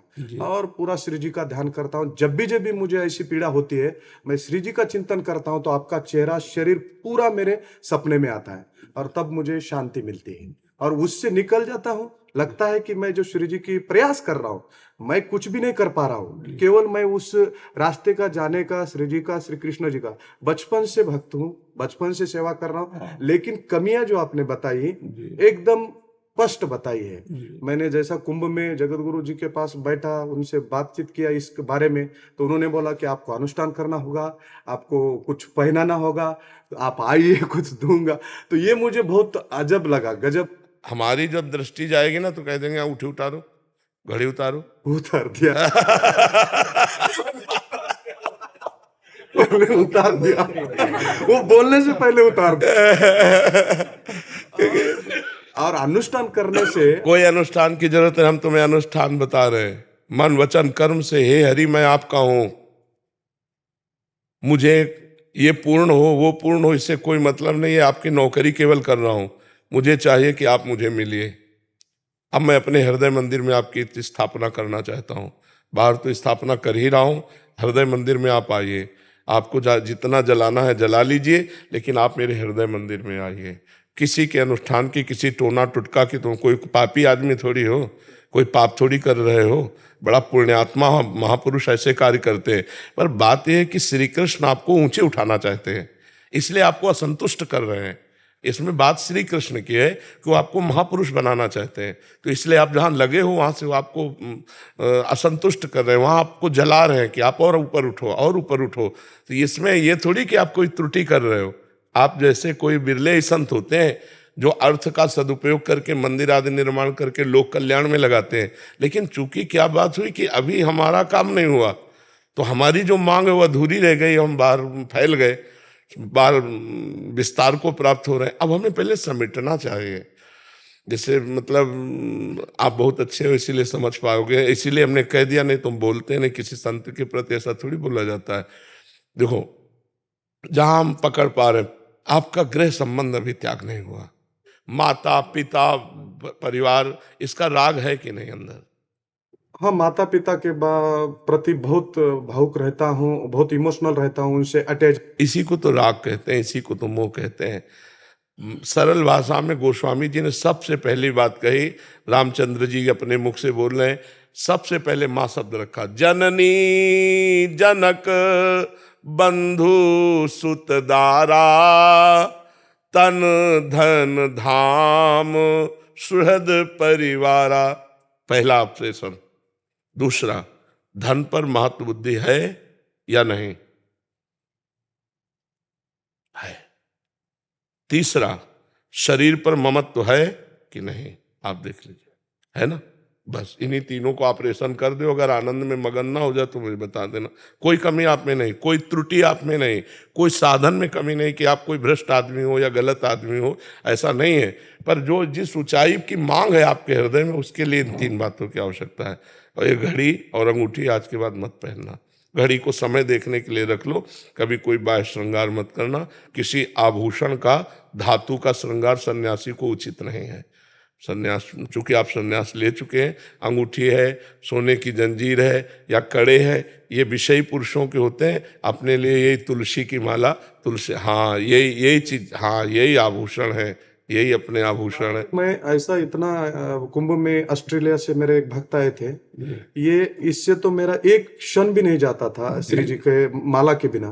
और पूरा श्री जी का ध्यान करता हूँ। जब भी मुझे ऐसी पीड़ा होती है, मैं श्री जी का चिंतन करता हूँ, तो आपका चेहरा शरीर पूरा मेरे सपने में आता है, और तब मुझे शांति मिलती है, और उससे निकल जाता हूँ। लगता है कि मैं जो श्री जी की प्रयास कर रहा हूँ, मैं कुछ भी नहीं कर पा रहा हूँ, केवल मैं उस रास्ते का जाने का, श्री जी का, श्री कृष्ण जी का, बचपन से भक्त हूँ, बचपन से सेवा कर रहा हूँ। लेकिन कमियां जो आपने बताई एकदम स्पष्ट बताई है। मैंने जैसा कुंभ में जगत गुरु जी के पास बैठा, उनसे बातचीत किया इस बारे में, तो उन्होंने बोला कि आपको अनुष्ठान करना होगा, आपको कुछ पहनाना होगा, तो आप आइए कुछ दूंगा। तो ये मुझे बहुत अजब लगा, गजब। हमारी जब दृष्टि जाएगी ना तो कह देंगे उठे, उतारो घड़ी, उतारो। उतार दिया उतार दिया, वो बोलने से पहले उतार दिया। और अनुष्ठान करने से कोई अनुष्ठान की जरूरत है, हम तुम्हें अनुष्ठान बता रहे हैं। मन वचन कर्म से हे हरि मैं आपका हूं, मुझे ये पूर्ण हो वो पूर्ण हो इससे कोई मतलब नहीं है, आपकी नौकरी केवल कर रहा हूं, मुझे चाहिए कि आप मुझे मिलिए। अब मैं अपने हृदय मंदिर में आपकी स्थापना करना चाहता हूं, बाहर तो स्थापना कर ही रहा हूं, हृदय मंदिर में आप आइए, आपको जितना जलाना है जला लीजिए, लेकिन आप मेरे हृदय मंदिर में आइए। किसी के अनुष्ठान की, किसी टोना टुटका की, तुम कोई पापी आदमी थोड़ी हो, कोई पाप थोड़ी कर रहे हो, बड़ा पुण्यात्मा महापुरुष ऐसे कार्य करते हैं। पर बात यह है कि श्री कृष्ण आपको ऊंचे उठाना चाहते हैं, इसलिए आपको असंतुष्ट कर रहे हैं। इसमें बात श्री कृष्ण की है कि वो आपको महापुरुष बनाना चाहते हैं, तो इसलिए आप जहाँ लगे हो वहाँ से वो आपको असंतुष्ट कर रहे हैं, वहाँ आपको जला रहे हैं कि आप और ऊपर उठो और ऊपर उठो। तो इसमें ये थोड़ी कि आप कोई त्रुटि कर रहे हो। आप जैसे कोई बिरले संत होते हैं जो अर्थ का सदुपयोग करके मंदिर आदि निर्माण करके लोक कल्याण में लगाते हैं, लेकिन चूंकि क्या बात हुई कि अभी हमारा काम नहीं हुआ, तो हमारी जो मांग है वो अधूरी रह गई, हम बाहर फैल गए, बार विस्तार को प्राप्त हो रहे हैं। अब हमें पहले समेटना चाहिए। जैसे मतलब आप बहुत अच्छे हो इसीलिए समझ पाओगे, इसीलिए हमने कह दिया, नहीं तुम बोलते नहीं। किसी संत के प्रति ऐसा थोड़ी बोला जाता है। देखो, जहां हम पकड़ पा रहे, आपका गृह संबंध अभी त्याग नहीं हुआ, माता पिता परिवार, इसका राग है कि नहीं अंदर? हाँ, माता पिता के प्रति बहुत भावुक रहता हूँ, बहुत इमोशनल रहता हूँ, उनसे अटैच। इसी को तो राग कहते हैं, इसी को तो मोह कहते हैं। सरल भाषा में गोस्वामी जी ने सबसे पहली बात कही, रामचंद्र जी अपने मुख से बोल रहे हैं, सबसे पहले माँ शब्द रखा। जननी जनक बंधु सुतदारा, तन धन धाम सुहृद परिवारा। पहला ऑब्जेक्शन। दूसरा, धन पर महत्व बुद्धि है या नहीं? है। तीसरा, शरीर पर ममत्व है कि नहीं? आप देख लीजिए, है ना? बस इन्हीं तीनों को ऑपरेशन कर दो। अगर आनंद में मगन ना हो जाए तो मुझे बता देना। कोई कमी आप में नहीं, कोई त्रुटि आप में नहीं, कोई साधन में कमी नहीं कि आप कोई भ्रष्ट आदमी हो या गलत आदमी हो, ऐसा नहीं है। पर जो जिस ऊंचाई की मांग है आपके हृदय में, उसके लिए इन तीन बातों की आवश्यकता है। और ये घड़ी और अंगूठी आज के बाद मत पहनना। घड़ी को समय देखने के लिए रख लो, कभी कोई बाह्य श्रृंगार मत करना। किसी आभूषण का, धातु का श्रृंगार सन्यासी को उचित नहीं है। सन्यास, चूंकि आप सन्यास ले चुके हैं, अंगूठी है, सोने की जंजीर है या कड़े है, ये विषयी पुरुषों के होते हैं। अपने लिए यही तुलसी की माला, तुलसी, हाँ यही चीज, हाँ यही आभूषण है, यही अपने आभूषण है। मैं ऐसा इतना कुंभ में ऑस्ट्रेलिया से मेरे एक भक्त आए थे, ये इससे तो मेरा एक क्षण भी नहीं जाता था श्री जी के माला के बिना।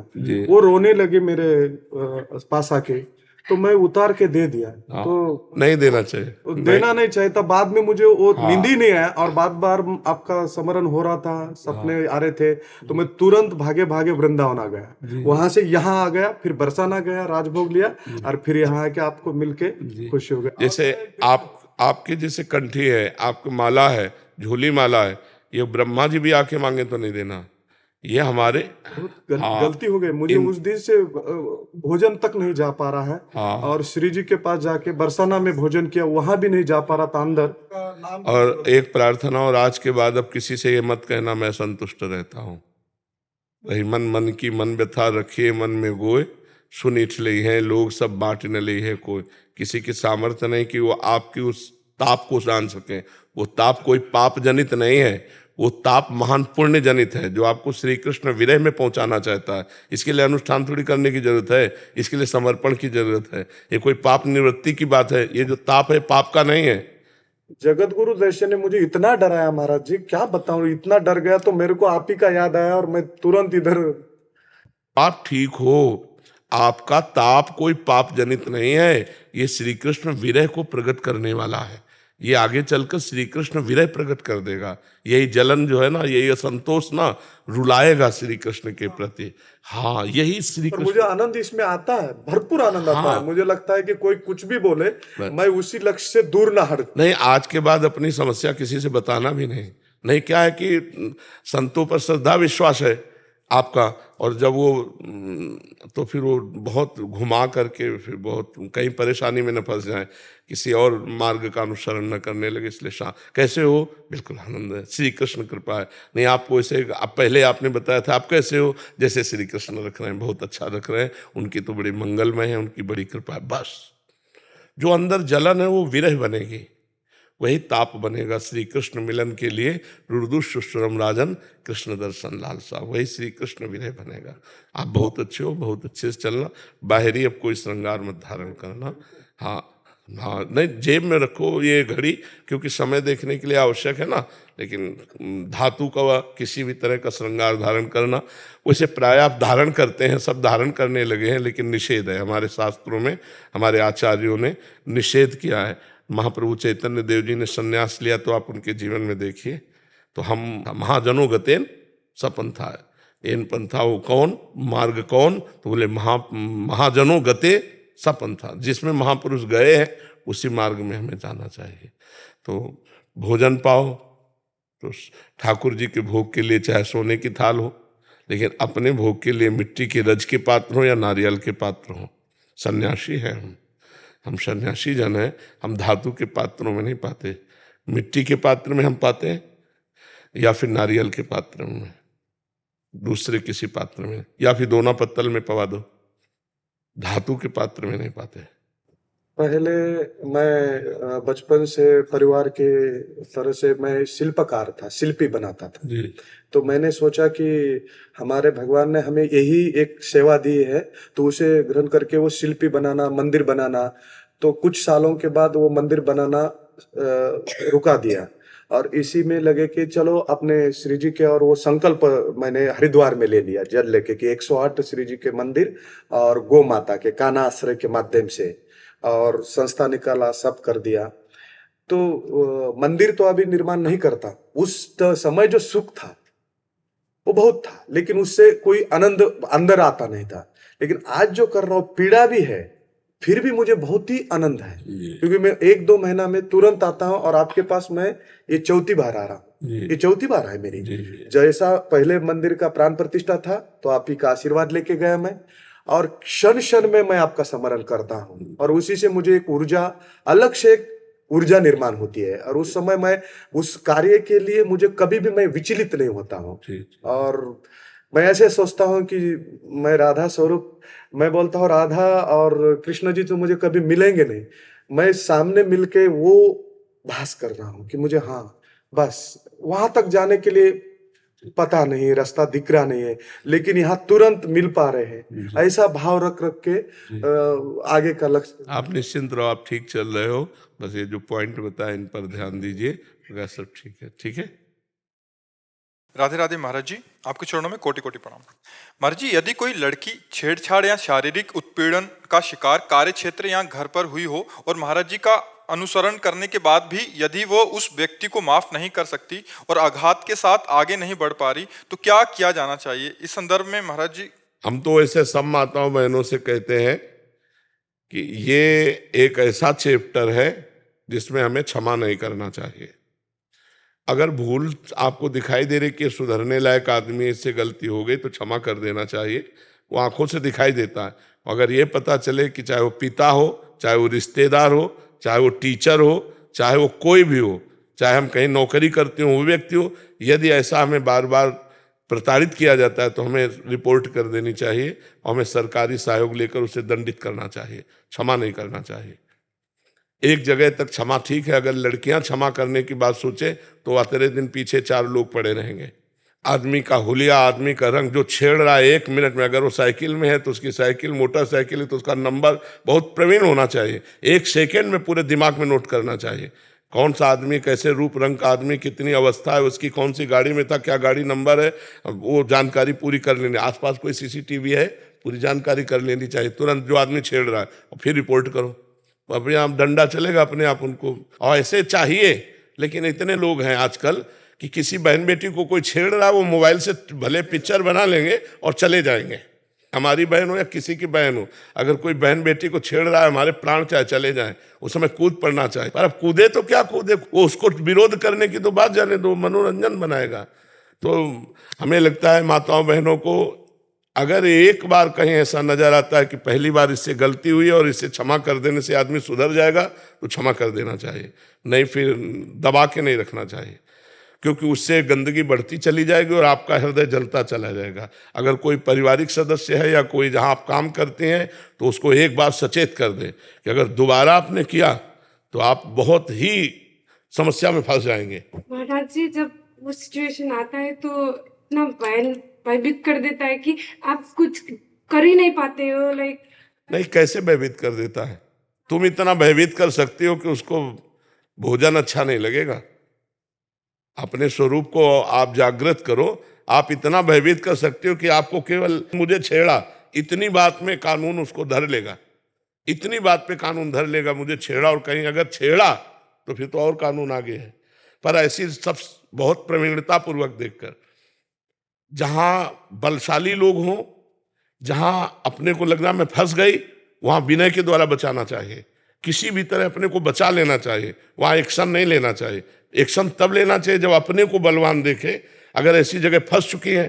वो रोने लगे मेरे पास आके, तो मैं उतार के दे दिया। तो नहीं देना चाहिए, देना नहीं चाहिए था। बाद में मुझे वो नींद ही नहीं आया, और बार बार आपका स्मरण हो रहा था, सपने आ रहे थे, तो मैं तुरंत भागे भागे वृंदावन आ गया। वहां से यहाँ आ गया, फिर बरसाना गया, राजभोग लिया, और फिर यहाँ आके आपको मिलके खुशी हो गया। जैसे आपके जैसे कंठी है, आपकी माला है, झोली माला है, ये ब्रह्मा जी भी आके मांगे तो नहीं देना। ये हमारे गलती हो गई मुझे। उस दिन से भोजन तक नहीं जा पा रहा है। और श्री जी के पास जाके बरसाना में भोजन किया, वहां भी नहीं जा पा रहा था अंदर। और एक प्रार्थना, और आज के बाद अब किसी से ये मत कहना मैं संतुष्ट रहता हूँ। वही मन की मन व्यथा रखिए मन में गोय, सुनिठ ली है लोग सब बांट न ली है कोई। किसी की सामर्थ्य नहीं कि वो आपकी उस ताप को जान सके। वो ताप कोई पाप जनित नहीं है, वो ताप महान पुण्य जनित है, जो आपको श्री कृष्ण विरह में पहुंचाना चाहता है। इसके लिए अनुष्ठान थोड़ी करने की जरूरत है, इसके लिए समर्पण की जरूरत है। ये कोई पाप निवृत्ति की बात है। ये जो ताप है पाप का नहीं है। जगत गुरु दर्शन ने मुझे इतना डराया महाराज जी, क्या बताऊं, इतना डर गया। तो मेरे को आप ही का याद आया और मैं तुरंत इधर। आप ठीक हो, आपका ताप कोई पाप जनित नहीं है। ये श्री कृष्ण विरह को प्रकट करने वाला है। ये आगे चलकर श्री कृष्ण विरह प्रकट कर देगा। यही जलन जो है ना, यही असंतोष ना रुलाएगा श्री कृष्ण के प्रति। हाँ, यही श्री कृष्ण। मुझे आनंद इसमें आता है, भरपूर आनंद आता है। मुझे लगता है कि कोई कुछ भी बोले, मैं उसी लक्ष्य से दूर ना हट। नहीं, आज के बाद अपनी समस्या किसी से बताना भी नहीं। क्या है कि संतों पर श्रद्धा विश्वास है आपका, और जब वो तो फिर वो बहुत घुमा करके फिर बहुत कहीं परेशानी में न फंस जाए, किसी और मार्ग का अनुसरण न करने लगे। इसलिए कैसे हो? बिल्कुल आनंद है, श्री कृष्ण कृपा है। नहीं आपको ऐसे, आप पहले आपने बताया था आप कैसे हो, जैसे श्री कृष्ण रख रहे हैं, बहुत अच्छा रख रहे हैं। उनकी तो बड़ी मंगलमय है, उनकी बड़ी कृपा है। बस जो अंदर जलन है वो विरह बनेगी, वही ताप बनेगा। श्री कृष्ण मिलन के लिए रुदुषुश्रम राजन कृष्ण दर्शन लालसा, वही श्री कृष्ण विरह बनेगा। आप बहुत अच्छे हो, बहुत अच्छे से चलना। बाहरी अब कोई श्रृंगार मत धारण करना। हाँ, नहीं जेब में रखो ये घड़ी, क्योंकि समय देखने के लिए आवश्यक है ना। लेकिन धातु का किसी भी तरह का श्रृंगार धारण करना, वैसे प्राय आप धारण करते हैं, सब धारण करने लगे हैं, लेकिन निषेध है। हमारे शास्त्रों में हमारे आचार्यों ने निषेध किया है। महाप्रभु चैतन्य देव जी ने संन्यास लिया, तो आप उनके जीवन में देखिए, तो हम महाजनों गतेन सपंथा है। इन पंथा वो कौन, मार्ग कौन? तो बोले महाजनों गते सपंथा, जिसमें महापुरुष गए हैं उसी मार्ग में हमें जाना चाहिए। तो भोजन पाओ तो ठाकुर जी के भोग के लिए चाहे सोने की थाल हो, लेकिन अपने भोग के लिए मिट्टी के रज के पात्र हो या नारियल के पात्र हो, सन्यासी है हम सन्यासी जन हैं, हम धातु के पात्रों में नहीं पाते। मिट्टी के पात्र में हम पाते हैं या फिर नारियल के पात्र में, दूसरे किसी पात्र में, या फिर दोना पत्तल में पवा दो, धातु के पात्र में नहीं पाते। पहले मैं बचपन से परिवार के तरह से मैं शिल्पकार था, शिल्पी बनाता था। जी तो मैंने सोचा कि हमारे भगवान ने हमें यही एक सेवा दी है, तो उसे ग्रहण करके वो शिल्पी बनाना, मंदिर बनाना। तो कुछ सालों के बाद वो मंदिर बनाना रुका दिया और इसी में लगे कि चलो अपने श्री जी के, और वो संकल्प मैंने हरिद्वार में ले लिया जल लेके कि 108 श्री जी के मंदिर और गौ माता के काना आश्रय के माध्यम से, और संस्था निकाला, सब कर दिया। तो मंदिर तो अभी निर्माण नहीं करता, उस समय जो सुख था वो बहुत था, लेकिन उससे कोई आनंद अंदर आता नहीं था। लेकिन आज जो कर रहा हूँ, पीड़ा भी है, फिर भी मुझे बहुत ही आनंद है, क्योंकि मैं 1-2 महीना में तुरंत आता हूँ और आपके पास मैं ये 4थी बार आ रहा हूँ। ये 4थी बार है मेरी। जैसा पहले मंदिर का प्राण प्रतिष्ठा था तो आप ही का आशीर्वाद लेके गया मैं, और क्षण क्षण में मैं आपका स्मरण करता हूँ, और उसी से मुझे एक ऊर्जा, अलग से एक ऊर्जा निर्माण होती है, और उस समय मैं उस कार्य के लिए मुझे कभी भी मैं विचलित नहीं होता हूँ। और मैं ऐसे सोचता हूँ कि मैं राधा स्वरूप, मैं बोलता हूँ राधा और कृष्ण जी तो मुझे कभी मिलेंगे नहीं, मैं सामने मिलके वो भास कर रहा हूँ कि मुझे, हाँ बस वहां तक जाने के लिए पता नहीं, रास्ता दिख रहा नहीं है, लेकिन यहाँ तुरंत मिल पा रहे हैं। ऐसा भाव रख रख के आगे का लक्ष्य। आप निश्चिंत रहो, आप ठीक चल रहे हो, बस ये जो पॉइंट बताए इन पर ध्यान दीजिए, वह सब ठीक है। ठीक है, राधे राधे महाराज जी, आपके चरणों में कोटि कोटि प्रणाम। महाराज जी, यदि कोई लड़की छेड़छाड़ या शारीरिक उत्पीड़न का शिकार कार्य क्षेत्र या घर पर हुई हो और महाराज जी का अनुसरण करने के बाद भी यदि वो उस व्यक्ति को माफ नहीं कर सकती और आघात के साथ आगे नहीं बढ़ पा रही, तो क्या किया जाना चाहिए इस संदर्भ में महाराज जी? हम तो ऐसे सब माताओं बहनों से कहते हैं कि ये एक ऐसा चैप्टर है जिसमें हमें क्षमा नहीं करना चाहिए। अगर भूल आपको दिखाई दे रही कि सुधरने लायक आदमी, इससे गलती हो गई, तो क्षमा कर देना चाहिए, वो आंखों से दिखाई देता है। अगर ये पता चले कि चाहे वो पिता हो, चाहे वो रिश्तेदार हो, चाहे वो टीचर हो, चाहे वो कोई भी हो, चाहे हम कहीं नौकरी करते हो, वो व्यक्ति हो, यदि ऐसा हमें बार बार प्रताड़ित किया जाता है तो हमें रिपोर्ट कर देनी चाहिए और हमें सरकारी सहयोग लेकर उसे दंडित करना चाहिए, क्षमा नहीं करना चाहिए। एक जगह तक क्षमा ठीक है, अगर लड़कियां क्षमा करने की बात सोचे तो आते दिन पीछे 4 लोग पड़े रहेंगे। आदमी का हुलिया, आदमी का रंग, जो छेड़ रहा है 1 मिनट में, अगर वो साइकिल में है तो उसकी साइकिल, मोटरसाइकिल है तो उसका नंबर बहुत प्रवीण होना चाहिए, 1 सेकेंड में पूरे दिमाग में नोट करना चाहिए। कौन सा आदमी, कैसे रूप रंग का आदमी, कितनी अवस्था है उसकी, कौन सी गाड़ी में था, क्या गाड़ी नंबर है, वो जानकारी पूरी कर लेनी। आसपास कोई सीसीटीवी है, पूरी जानकारी कर लेनी चाहिए तुरंत, जो आदमी छेड़ रहा है, और फिर रिपोर्ट करो। अपने आप डंडा चलेगा अपने आप उनको, और ऐसे चाहिए। लेकिन इतने लोग हैं आजकल कि किसी बहन बेटी को कोई छेड़ रहा है, वो मोबाइल से भले पिक्चर बना लेंगे और चले जाएंगे। हमारी बहन हो या किसी की बहन हो, अगर कोई बहन बेटी को छेड़ रहा है, हमारे प्राण चाहे चले जाएं, उस समय कूद पड़ना चाहिए। पर अब कूदे तो क्या कूदे, वो उसको विरोध करने की तो बात जाने दो, मनोरंजन बनाएगा। तो हमें लगता है माताओं बहनों को, अगर एक बार कहीं ऐसा नजर आता है कि पहली बार इससे गलती हुई और इससे क्षमा कर देने से आदमी सुधर जाएगा, तो क्षमा कर देना चाहिए, नहीं फिर दबा के नहीं रखना चाहिए, क्योंकि उससे गंदगी बढ़ती चली जाएगी और आपका हृदय जलता चला जाएगा। अगर कोई पारिवारिक सदस्य है या कोई जहां आप काम करते हैं, तो उसको एक बार सचेत कर दें कि अगर दोबारा आपने किया तो आप बहुत ही समस्या में फंस जाएंगे। महाराज जी, जब वो सिचुएशन आता है तो इतना भयभीत कर देता है कि आप कुछ कर ही नहीं पाते हो। लाइक नहीं, कैसे भयभीत कर देता है? तुम इतना भयभीत कर सकती हो कि उसको भोजन अच्छा नहीं लगेगा। अपने स्वरूप को आप जागृत करो। आप इतना भयभीत कर सकते हो कि आपको केवल मुझे छेड़ा, इतनी बात में कानून उसको धर लेगा, इतनी बात पे कानून धर लेगा, मुझे छेड़ा, और कहीं अगर छेड़ा तो फिर तो और कानून आगे है। पर ऐसी सब बहुत प्रवीणता पूर्वक देखकर, जहां बलशाली लोग हों, जहां अपने को लग रहा मैं फंस गई, वहां विनय के द्वारा बचाना चाहिए, किसी भी तरह अपने को बचा लेना चाहिए, वहां एक्शन नहीं लेना चाहिए। एक्शन तब लेना चाहिए जब अपने को बलवान देखे। अगर ऐसी जगह फंस चुकी हैं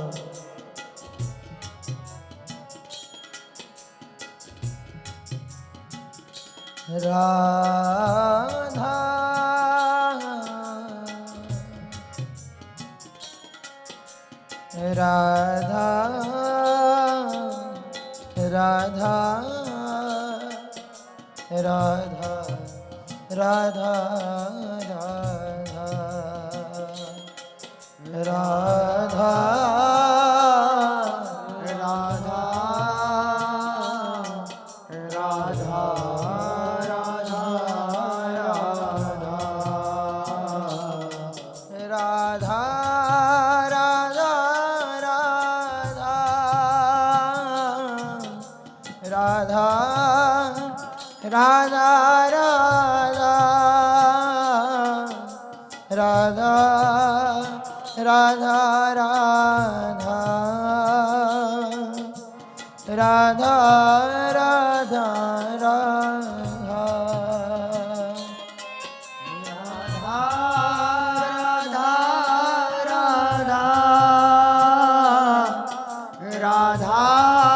राधा राधा राधा राधा राधा राधा राधा राधा राधा राधा राधा राधा राधा राधा राधा